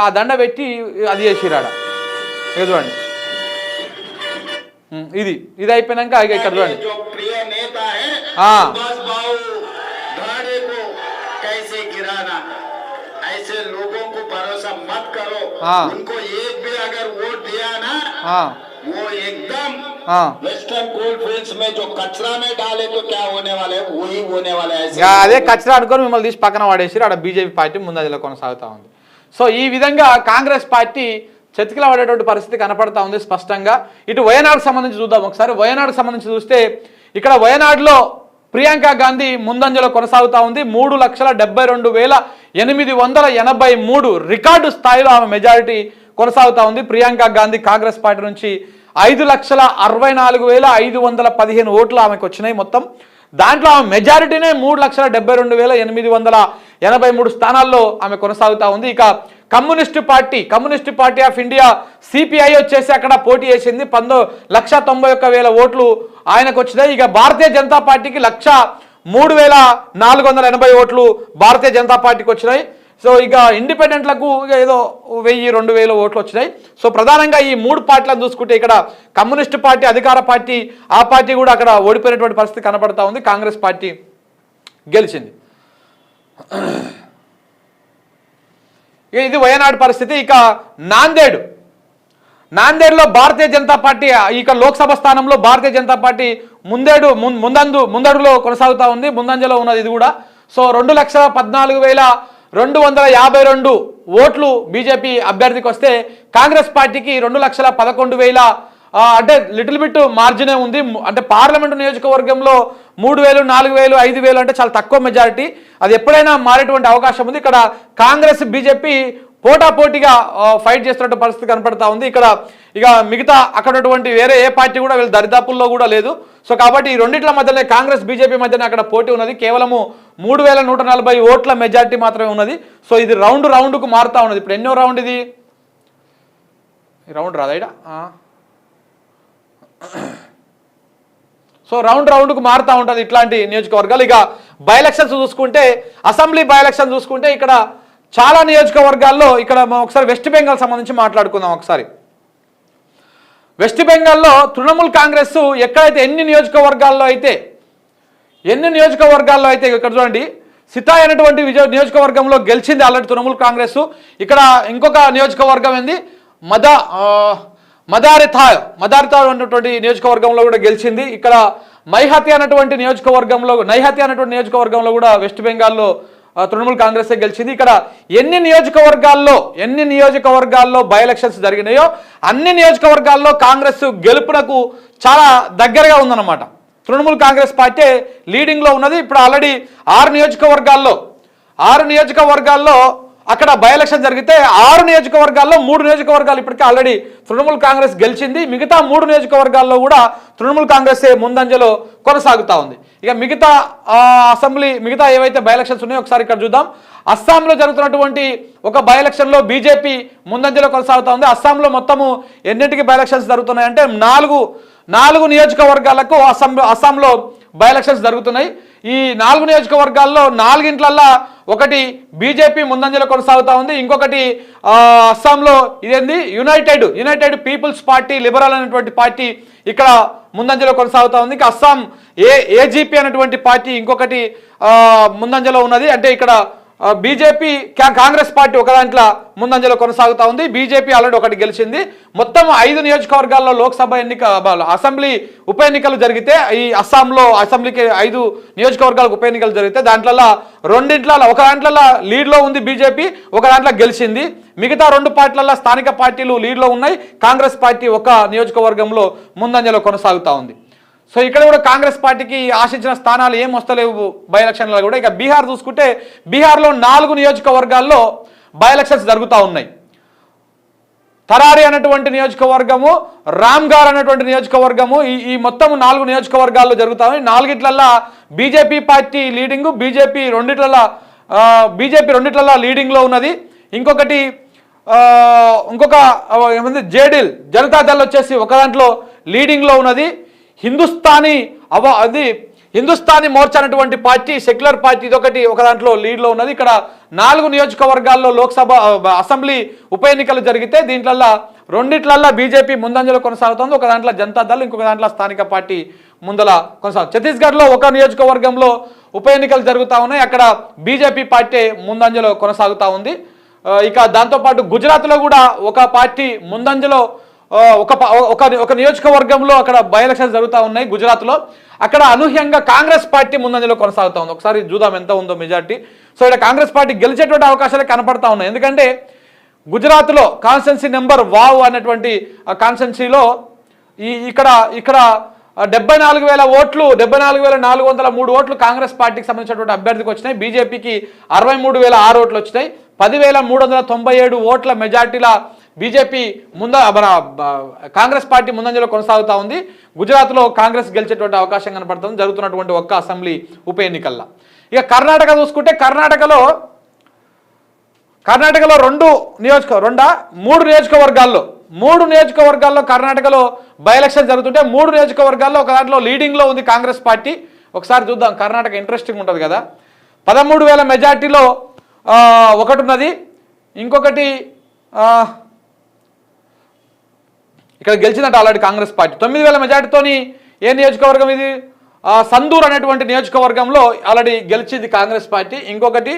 ఆ దండ పెట్టి అది చేసిరాడ. ఇక చూడండి ఇది అయిపోయినాక ఇక్కడ చూడండి ऐसे लोगों को भरोसा मत करो, उनको एक भी अगर वोट दिया ना वो एकदम वेस्टर्न कोलफील्ड्स में जो कचरा में डाले तो क्या होने वाला है वही होने वाला है. అదే కచరా అనుకొని మిమ్మల్ని తీసి పక్కన పడేసి అక్కడ బీజేపీ పార్టీ ముందజలో కొనసాగుతూ ఉంది. సో ఈ విధంగా కాంగ్రెస్ పార్టీ చతికిల పడేటువంటి పరిస్థితి కనపడతా ఉంది స్పష్టంగా. ఇటు వయనాడుకు సంబంధించి చూద్దాం ఒకసారి. వయనాడుకు సంబంధించి చూస్తే ఇక్కడ వయనాడులో ప్రియాంక గాంధీ ముందంజలో కొనసాగుతూ ఉంది. 3,72,883 రికార్డు స్థాయిలో ఆమె మెజారిటీ కొనసాగుతూ ఉంది. ప్రియాంక గాంధీ కాంగ్రెస్ పార్టీ నుంచి 5,64,515 ఓట్లు ఆమెకు వచ్చినాయి మొత్తం. దాంట్లో ఆమె మెజారిటీనే 3,72,883 స్థానాల్లో ఆమె కొనసాగుతూ ఉంది. ఇక communist party of India CPI వచ్చేసి అక్కడ పోటీ చేసింది. 1,91,000 ఓట్లు ఆయనకు వచ్చినాయి. ఇక భారతీయ జనతా పార్టీకి 1,03,480 ఓట్లు భారతీయ జనతా పార్టీకి వచ్చినాయి. సో ఇక ఇండిపెండెంట్లకు ఏదో 1,000-2,000 ఓట్లు వచ్చినాయి. సో ప్రధానంగా ఈ 3 పార్టీలను చూసుకుంటే ఇక్కడ కమ్యూనిస్టు పార్టీ అధికార పార్టీ ఆ పార్టీ కూడా అక్కడ ఓడిపోయినటువంటి పరిస్థితి కనపడతా ఉంది. కాంగ్రెస్ పార్టీ గెలిచింది. ఇది వయనాడు పరిస్థితి. ఇక నాందేడ్లో భారతీయ జనతా పార్టీ ఇక లోక్సభ స్థానంలో భారతీయ జనతా పార్టీ ముందడుగులో కొనసాగుతూ ఉంది, ముందంజలో ఉన్నది ఇది కూడా. సో 2,14,252 ఓట్లు బీజేపీ అభ్యర్థికి వస్తే కాంగ్రెస్ పార్టీకి 2,11,000 అంటే లిటిల్ బిట్ మార్జినే ఉంది. అంటే పార్లమెంటు నియోజకవర్గంలో 3,000, 4,000, 5,000 అంటే చాలా తక్కువ మెజారిటీ. అది ఎప్పుడైనా మారేటువంటి అవకాశం ఉంది. ఇక్కడ కాంగ్రెస్ బీజేపీ పోటాపోటీగా ఫైట్ చేస్తున్నట్టు పరిస్థితి కనపడతా ఉంది. ఇక్కడ ఇక మిగతా అక్కడటువంటి వేరే ఏ పార్టీ కూడా వీళ్ళ దరిదాపుల్లో కూడా లేదు. సో కాబట్టి ఈ రెండిట్ల మధ్యనే కాంగ్రెస్ బీజేపీ మధ్యనే అక్కడ పోటీ ఉన్నది. కేవలము 3,140 ఓట్ల మెజారిటీ మాత్రమే ఉన్నది. సో ఇది రౌండ్కు మారుతా ఉన్నది. ఇప్పుడు ఎన్నో రౌండ్ ఇది? రౌండ్ రాదా? సో రౌండ్కు మారుతూ ఉంటుంది ఇట్లాంటి నియోజకవర్గాలు. ఇక బై ఎలక్షన్స్ చూసుకుంటే, అసెంబ్లీ బై ఎలక్షన్ చూసుకుంటే ఇక్కడ చాలా నియోజకవర్గాల్లో ఇక్కడ ఒకసారి వెస్ట్ బెంగాల్ సంబంధించి మాట్లాడుకుందాం. ఒకసారి వెస్ట్ బెంగాల్లో తృణమూల్ కాంగ్రెస్ ఎక్కడైతే ఎన్ని నియోజకవర్గాల్లో అయితే ఇక్కడ చూడండి, సితాయ్ అనేటువంటి నియోజకవర్గంలో గెలిచింది ఆల్రెడీ తృణమూల్ కాంగ్రెస్. ఇక్కడ ఇంకొక నియోజకవర్గం ఏంది మదారిథాయ్ అనేటువంటి నియోజకవర్గంలో కూడా గెలిచింది. ఇక్కడ నైహతి అనేటువంటి నియోజకవర్గంలో కూడా వెస్ట్ బెంగాల్లో తృణమూల్ కాంగ్రెస్ గెలిచింది. ఇక్కడ ఎన్ని నియోజకవర్గాల్లో బై ఎలక్షన్స్ జరిగినాయో అన్ని నియోజకవర్గాల్లో కాంగ్రెస్ గెలుపునకు చాలా దగ్గరగా ఉందన్నమాట. తృణమూల్ కాంగ్రెస్ పార్టీ లీడింగ్లో ఉన్నది. ఇప్పుడు ఆల్రెడీ 6 నియోజకవర్గాల్లో అక్కడ బై ఎలక్షన్ జరిగితే 6 నియోజకవర్గాల్లో 3 నియోజకవర్గాలు ఇప్పటికే ఆల్రెడీ తృణమూల్ కాంగ్రెస్ గెలిచింది. మిగతా 3 నియోజకవర్గాల్లో కూడా తృణమూల్ కాంగ్రెస్ ముందంజలో కొనసాగుతూ ఉంది. ఇక మిగతా ఏవైతే బై ఎలక్షన్స్ ఉన్నాయో ఒకసారి ఇక్కడ చూద్దాం. అస్సాంలో జరుగుతున్నటువంటి ఒక బై ఎలక్షన్లో బీజేపీ ముందంజలో కొనసాగుతూ ఉంది. అస్సాంలో మొత్తము ఎన్నింటికి బై ఎలక్షన్స్ జరుగుతున్నాయంటే 4 నియోజకవర్గాలకు అస్సాంలో బై ఎలక్షన్స్ జరుగుతున్నాయి. ఈ 4 నియోజకవర్గాల్లో 4 ఒకటి బీజేపీ ముందంజలో కొనసాగుతూ ఉంది. ఇంకొకటి అస్సాంలో ఇదేంది యునైటెడ్ పీపుల్స్ పార్టీ, లిబరల్ అనేటువంటి పార్టీ ఇక్కడ ముందంజలో కొనసాగుతూ ఉంది. ఇంకా అస్సాం ఏజీపీ అనేటువంటి పార్టీ ఇంకొకటి ముందంజలో ఉన్నది. అంటే ఇక్కడ బీజేపీ కాంగ్రెస్ పార్టీ ఒక దాంట్లో ముందంజలో కొనసాగుతూ ఉంది. బీజేపీ ఆల్రెడీ ఒకటి గెలిచింది. మొత్తం 5 నియోజకవర్గాల్లో లోక్సభ అసెంబ్లీ ఉప ఎన్నికలు జరిగితే ఈ అస్సాంలో అసెంబ్లీకి 5 నియోజకవర్గాలకు ఉప ఎన్నికలు జరిగితే దాంట్లో ఒక దాంట్లో లీడ్లో ఉంది బీజేపీ, ఒక దాంట్లో గెలిచింది. మిగతా 2 పార్టీలలో స్థానిక పార్టీలు లీడ్లో ఉన్నాయి. కాంగ్రెస్ పార్టీ ఒక నియోజకవర్గంలో ముందంజలో కొనసాగుతూ ఉంది. సో ఇక్కడ కూడా కాంగ్రెస్ పార్టీకి ఆశించిన స్థానాలు ఏం వస్తలేవు బై ఎలక్షన్లో కూడా. ఇక బీహార్ చూసుకుంటే బీహార్లో 4 నియోజకవర్గాల్లో బై ఎలక్షన్స్ జరుగుతూ ఉన్నాయి. తరారి అనేటువంటి నియోజకవర్గము, రామ్గార్ అనేటువంటి నియోజకవర్గము, ఈ మొత్తం 4 నియోజకవర్గాల్లో జరుగుతూ ఉన్నాయి. 4 బీజేపీ పార్టీ లీడింగు, బీజేపీ రెండిట్లలో లీడింగ్లో ఉన్నది. ఇంకొక ఏమంది జనతాదళ్ వచ్చేసి ఒక దాంట్లో లీడింగ్లో ఉన్నది. హిందుస్థానీ మోర్చా అనేటువంటి పార్టీ, సెక్యులర్ పార్టీ ఇదొకటి ఒక దాంట్లో లీడ్లో ఉన్నది. ఇక్కడ 4 నియోజకవర్గాల్లో అసెంబ్లీ ఉప ఎన్నికలు జరిగితే దీంట్లో 2 బీజేపీ ముందంజలో కొనసాగుతుంది. ఒక దాంట్లో జనతాదళ్, ఇంకొక దాంట్లో స్థానిక పార్టీ ముందల కొనసాగుతుంది. ఛత్తీస్గఢ్లో ఒక నియోజకవర్గంలో ఉప ఎన్నికలు జరుగుతూ ఉన్నాయి. అక్కడ బీజేపీ పార్టీ ముందంజలో కొనసాగుతూ ఉంది. ఇక దాంతోపాటు గుజరాత్లో కూడా ఒక పార్టీ ముందంజలో ఒక నియోజకవర్గంలో అక్కడ బై ఎలక్షన్స్ జరుగుతూ ఉన్నాయి గుజరాత్లో. అక్కడ అనూహ్యంగా కాంగ్రెస్ పార్టీ ముందంజలో కొనసాగుతూ ఉంది. ఒకసారి చూద్దాం ఎంత ఉందో మెజార్టీ. సో ఇక్కడ కాంగ్రెస్ పార్టీ గెలిచేటువంటి అవకాశాలు కనపడతా ఉన్నాయి. ఎందుకంటే గుజరాత్లో కాన్స్టెన్సీ నెంబర్ వావ్ అనేటువంటి కాన్స్టెన్సీలో ఇక్కడ 74,000 ఓట్లు, 74,403 ఓట్లు కాంగ్రెస్ పార్టీకి సంబంధించినటువంటి అభ్యర్థికి వచ్చినాయి. బీజేపీకి 63,006 ఓట్లు వచ్చినాయి. 10,397 ఓట్ల మెజార్టీల బీజేపీ కాంగ్రెస్ పార్టీ ముందంజలో కొనసాగుతూ ఉంది. గుజరాత్లో కాంగ్రెస్ గెలిచేటువంటి అవకాశం కనపడుతుంది జరుగుతున్నటువంటి ఒక్క అసెంబ్లీ ఉప ఎన్నికల్లో. ఇక కర్ణాటక చూసుకుంటే కర్ణాటకలో 3 నియోజకవర్గాల్లో కర్ణాటకలో బై ఎలక్షన్ జరుగుతుంటే 3 నియోజకవర్గాల్లో ఒక దాంట్లో లీడింగ్లో ఉంది కాంగ్రెస్ పార్టీ. ఒకసారి చూద్దాం, కర్ణాటక ఇంట్రెస్టింగ్ ఉంటుంది కదా. 13,000 మెజార్టీలో ఒకటి ఉన్నది. ఇంకొకటి ఇక్కడ గెలిచిందంట ఆల్రెడీ కాంగ్రెస్ పార్టీ 9,000 మెజార్టీతోని. ఏ నియోజకవర్గం ఇది? సందూర్ అనేటువంటి నియోజకవర్గంలో ఆల్రెడీ గెలిచింది కాంగ్రెస్ పార్టీ. ఇంకొకటి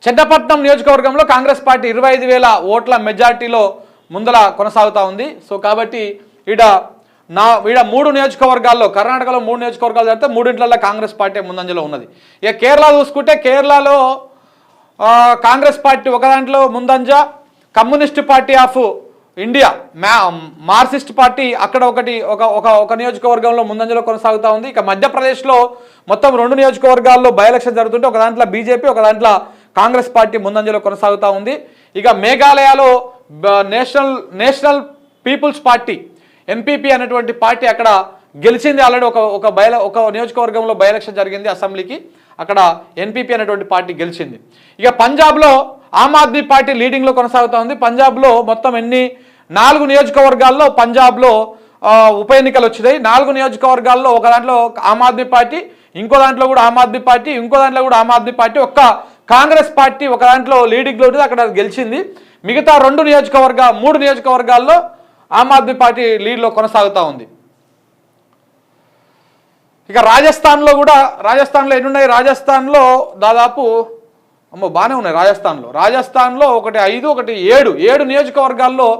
చెన్నపట్నం నియోజకవర్గంలో కాంగ్రెస్ పార్టీ 25,000 ఓట్ల మెజార్టీలో ముందల కొనసాగుతూ ఉంది. సో కాబట్టి ఈడ 3 నియోజకవర్గాల్లో, కర్ణాటకలో 3 నియోజకవర్గాలు జరిగితే 3 కాంగ్రెస్ పార్టీ ముందంజలో ఉన్నది. ఇక కేరళ చూసుకుంటే కేరళలో కాంగ్రెస్ పార్టీ ఒక దాంట్లో ముందంజ, communist party of India Marxist party అక్కడ ఒక నియోజకవర్గంలో ముందంజలో కొనసాగుతూ ఉంది. ఇక మధ్యప్రదేశ్లో మొత్తం 2 నియోజకవర్గాల్లో బై ఎలక్షన్ జరుగుతుంటే ఒక దాంట్లో బీజేపీ, ఒక దాంట్లో కాంగ్రెస్ పార్టీ ముందంజలో కొనసాగుతూ ఉంది. ఇక మేఘాలయలో నేషనల్ పీపుల్స్ పార్టీ ఎంపీపీ అనేటువంటి పార్టీ అక్కడ గెలిచింది. ఆల్రెడీ ఒక నియోజకవర్గంలో బై ఎలక్షన్ జరిగింది అసెంబ్లీకి, అక్కడ ఎన్పీపీ అనేటువంటి పార్టీ గెలిచింది. ఇక పంజాబ్లో ఆమ్ ఆద్మీ పార్టీ లీడింగ్లో కొనసాగుతూ ఉంది. పంజాబ్లో మొత్తం 4 నియోజకవర్గాల్లో పంజాబ్లో ఉప ఎన్నికలు వచ్చినాయి. 4 నియోజకవర్గాల్లో ఒక దాంట్లో ఆమ్ ఆద్మీ పార్టీ, ఇంకో దాంట్లో కూడా ఆమ్ ఆద్మీ పార్టీ, ఇంకో దాంట్లో కూడా ఆమ్ ఆద్మీ పార్టీ, ఒక్క కాంగ్రెస్ పార్టీ ఒక దాంట్లో లీడింగ్లో ఉంటుంది, అక్కడ గెలిచింది. మిగతా 3 నియోజకవర్గాల్లో ఆమ్ ఆద్మీ పార్టీ లీడ్లో కొనసాగుతూ ఉంది. ఇక రాజస్థాన్లో ఎన్ని ఉన్నాయి? రాజస్థాన్లో దాదాపు బాగానే ఉన్నాయి. రాజస్థాన్లో 1 5 1 7 నియోజకవర్గాల్లో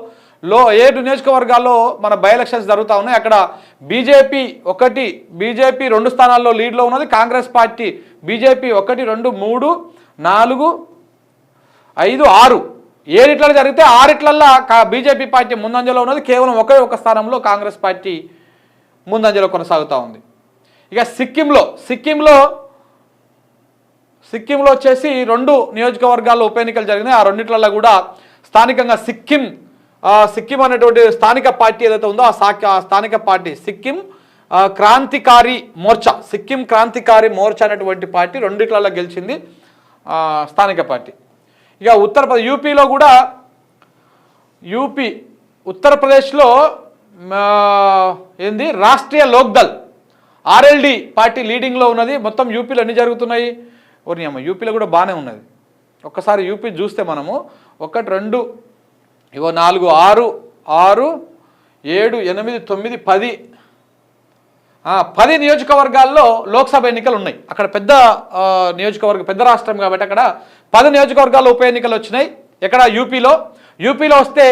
7 మన బై ఎలక్షన్స్ జరుగుతూ ఉన్నాయి. అక్కడ బీజేపీ 2 స్థానాల్లో లీడ్లో ఉన్నది. కాంగ్రెస్ పార్టీ బీజేపీ 1 2 3 4 5 6 7 జరిగితే 6 బీజేపీ పార్టీ ముందంజలో ఉన్నది. కేవలం ఒక స్థానంలో కాంగ్రెస్ పార్టీ ముందంజలో కొనసాగుతూ ఉంది. ఇక సిక్కింలో వచ్చేసి 2 నియోజకవర్గాల్లో ఉప ఎన్నికలు జరిగినాయి. ఆ రెండిట్లలో కూడా స్థానికంగా సిక్కిం అనేటువంటి స్థానిక పార్టీ ఏదైతే ఉందో ఆ స్థానిక పార్టీ సిక్కిం క్రాంతికారి మోర్చా అనేటువంటి పార్టీ రెండిట్లలో గెలిచింది స్థానిక పార్టీ. ఇక యూపీలో కూడా ఉత్తరప్రదేశ్లో రాష్ట్రీయ లోక్దల్ ఆర్ఎల్డి పార్టీ లీడింగ్లో ఉన్నది. మొత్తం యూపీలో ఎన్ని జరుగుతున్నాయి? యూపీలో కూడా బాగానే ఉన్నది. ఒక్కసారి యూపీ చూస్తే మనము 1 2 4 6 6 7 8 9 10 నియోజకవర్గాల్లో లోక్సభ ఎన్నికలు ఉన్నాయి. అక్కడ పెద్ద రాష్ట్రం కాబట్టి అక్కడ 10 నియోజకవర్గాల్లో ఉప ఎన్నికలు వచ్చినాయి. ఇక్కడ యూపీలో వస్తే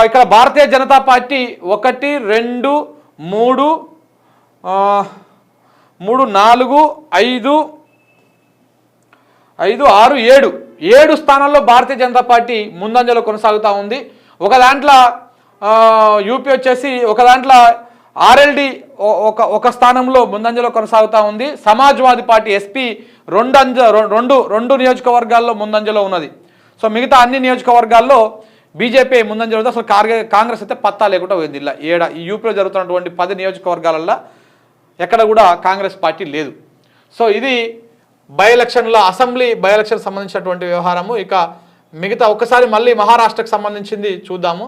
ఇక్కడ భారతీయ జనతా పార్టీ 1 2 3 4 5 6 7 స్థానాల్లో భారతీయ జనతా పార్టీ ముందంజలో కొనసాగుతూ ఉంది. ఒక దాంట్లో యూపీ వచ్చేసి ఒక దాంట్లో ఆర్ఎల్డి ఒక స్థానంలో ముందంజలో కొనసాగుతూ ఉంది. సమాజ్వాదీ పార్టీ ఎస్పీ 2 నియోజకవర్గాల్లో ముందంజలో ఉన్నది. సో మిగతా అన్ని నియోజకవర్గాల్లో బీజేపీ ముందంజలో ఉంది. అసలు కాంగ్రెస్ అయితే పత్తా లేకుండా పోయింది. ఇలా ఈ యూపీలో జరుగుతున్నటువంటి 10 నియోజకవర్గాలలో ఎక్కడ కూడా కాంగ్రెస్ పార్టీ లేదు. సో ఇది అసెంబ్లీ బై ఎలక్షన్ సంబంధించినటువంటి వ్యవహారము. ఇక మిగతా ఒక్కసారి మళ్ళీ మహారాష్ట్రకు సంబంధించింది చూద్దాము.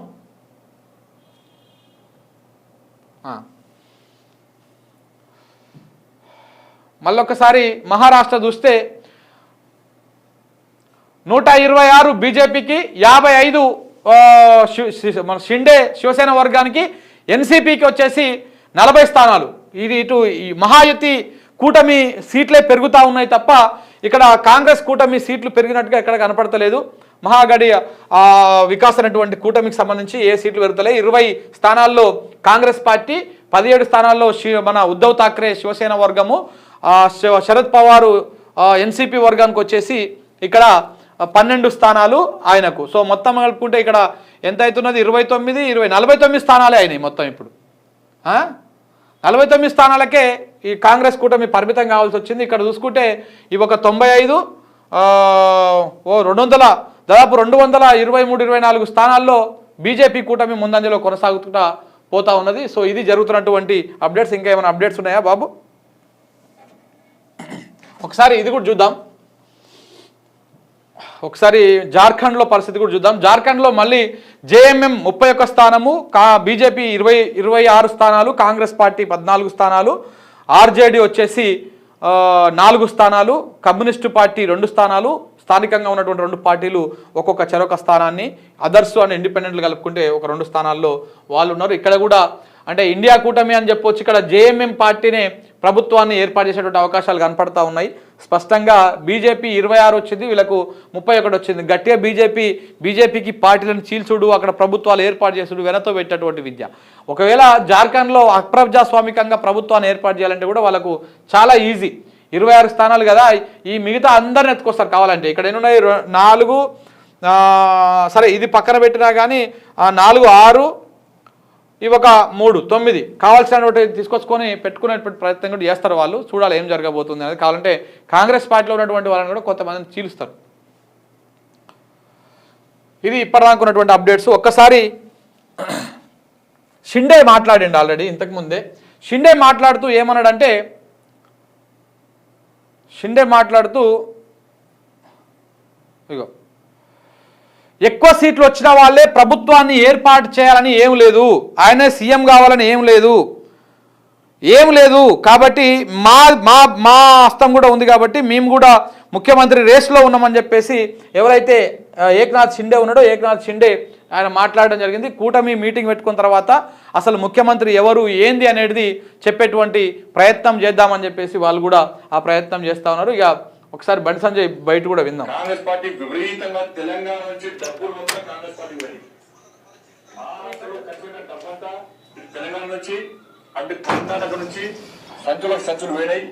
మళ్ళొక్కసారి మహారాష్ట్ర చూస్తే 126 బీజేపీకి, 55 మన షిండే శివసేన వర్గానికి, ఎన్సీపీకి వచ్చేసి 40 స్థానాలు. ఇది ఇటు ఈ మహాయుతి కూటమి సీట్లే పెరుగుతూ ఉన్నాయి తప్ప ఇక్కడ కాంగ్రెస్ కూటమి సీట్లు పెరిగినట్టుగా ఎక్కడ కనపడతలేదు. మహాగడి వికాస్ అనేటువంటి కూటమికి సంబంధించి ఏ సీట్లు పెరుగుతలే. 20 స్థానాల్లో కాంగ్రెస్ పార్టీ, 17 స్థానాల్లో మన ఉద్ధవ్ ఠాక్రే శివసేన వర్గము, శరద్ పవారు ఎన్సీపీ వర్గానికి వచ్చేసి ఇక్కడ 12 స్థానాలు ఆయనకు. సో మొత్తం కలుపుకుంటే ఇక్కడ ఎంత అవుతున్నది? 29 20 49 స్థానాలే అయినాయి మొత్తం. ఇప్పుడు 49 స్థానాలకే ఈ కాంగ్రెస్ కూటమి పరిమితం కావాల్సి వచ్చింది. ఇక్కడ చూసుకుంటే ఇవి ఒక 95 దాదాపు 223 24 స్థానాల్లో బీజేపీ కూటమి ముందంజలో కొనసాగుతూ పోతా ఉన్నది. సో ఇది జరుగుతున్నటువంటి అప్డేట్స్. ఇంకా ఏమైనా అప్డేట్స్ ఉన్నాయా బాబు? ఒకసారి ఇది కూడా చూద్దాం. ఒకసారి జార్ఖండ్లో పరిస్థితి కూడా చూద్దాం. జార్ఖండ్లో మళ్ళీ జేఎంఎం 31 స్థానము, బీజేపీ 26 స్థానాలు, కాంగ్రెస్ పార్టీ 14 స్థానాలు, ఆర్జేడీ వచ్చేసి 4 స్థానాలు, కమ్యూనిస్టు పార్టీ 2 స్థానాలు, స్థానికంగా ఉన్నటువంటి 2 పార్టీలు ఒక్కొక్క స్థానాన్ని, అదర్స్ అండ్ ఇండిపెండెంట్లు కలుపుకుంటే ఒక 2 స్థానాల్లో వాళ్ళు ఉన్నారు. ఇక్కడ కూడా అంటే ఇండియా కూటమి అని చెప్పొచ్చు. ఇక్కడ జేఎంఎం పార్టీనే ప్రభుత్వాన్ని ఏర్పాటు చేసేటువంటి అవకాశాలు కనపడతా ఉన్నాయి. స్పష్టంగా బీజేపీ 26 వచ్చింది, వీళ్ళకు 31 వచ్చింది. గట్టిగా బీజేపీకి పార్టీలను చీల్చుడు, అక్కడ ప్రభుత్వాలు ఏర్పాటు చేసుడు వెనతో పెట్టేటువంటి విద్య. ఒకవేళ జార్ఖండ్లో అప్రజాస్వామికంగా ప్రభుత్వాన్ని ఏర్పాటు చేయాలంటే కూడా వాళ్ళకు చాలా ఈజీ. 26 స్థానాలు కదా, ఈ మిగతా అందరిని ఎత్తుకొస్తారు కావాలంటే. ఇక్కడ ఎన్నున్నాయి 4, సరే ఇది పక్కన పెట్టినా కానీ 4, 6 ఇవి ఒక 3, 9 కావాల్సినటువంటి తీసుకొచ్చుకొని పెట్టుకునేటువంటి ప్రయత్నం కూడా చేస్తారు వాళ్ళు. చూడాలి ఏం జరగబోతుంది అనేది. కావాలంటే కాంగ్రెస్ పార్టీలో ఉన్నటువంటి వాళ్ళని కూడా కొంతమందిని చీలుస్తారు. ఇది ఇప్పటిదాకా ఉన్నటువంటి అప్డేట్స్. ఒక్కసారి షిండే మాట్లాడిండు ఆల్రెడీ ఇంతకుముందే. షిండే మాట్లాడుతూ ఏమన్నాడంటే, ఇగో ఎక్కువ సీట్లు వచ్చిన వాళ్ళే ప్రభుత్వాన్ని ఏర్పాటు చేయాలని ఏం లేదు, ఆయనే సీఎం కావాలని ఏం లేదు కాబట్టి మా హస్తం కూడా ఉంది కాబట్టి మేము కూడా ముఖ్యమంత్రి రేస్లో ఉన్నామని చెప్పేసి ఎవరైతే ఏక్నాథ్ షిండే ఉన్నాడో ఏక్నాథ్ షిండే ఆయన మాట్లాడడం జరిగింది. కూటమి మీటింగ్ పెట్టుకున్న తర్వాత అసలు ముఖ్యమంత్రి ఎవరు ఏంది అనేది చెప్పేటువంటి ప్రయత్నం చేద్దామని చెప్పేసి వాళ్ళు కూడా ఆ ప్రయత్నం చేస్తూ ఉన్నారు. ఇక ఒకసారి బండి సంజయ్ బయట కూడా విందాం. కాంగ్రెస్ పార్టీ విపరీతంగా తెలంగాణ నుంచి డబ్బులు మొత్తం కాంగ్రెస్ పార్టీ పోయి మహారాష్ట్రలో ఖర్చు డబ్బంతా తెలంగాణ నుంచి అటు కర్ణాటక నుంచి సంచులకు సంచులు వేడాయి.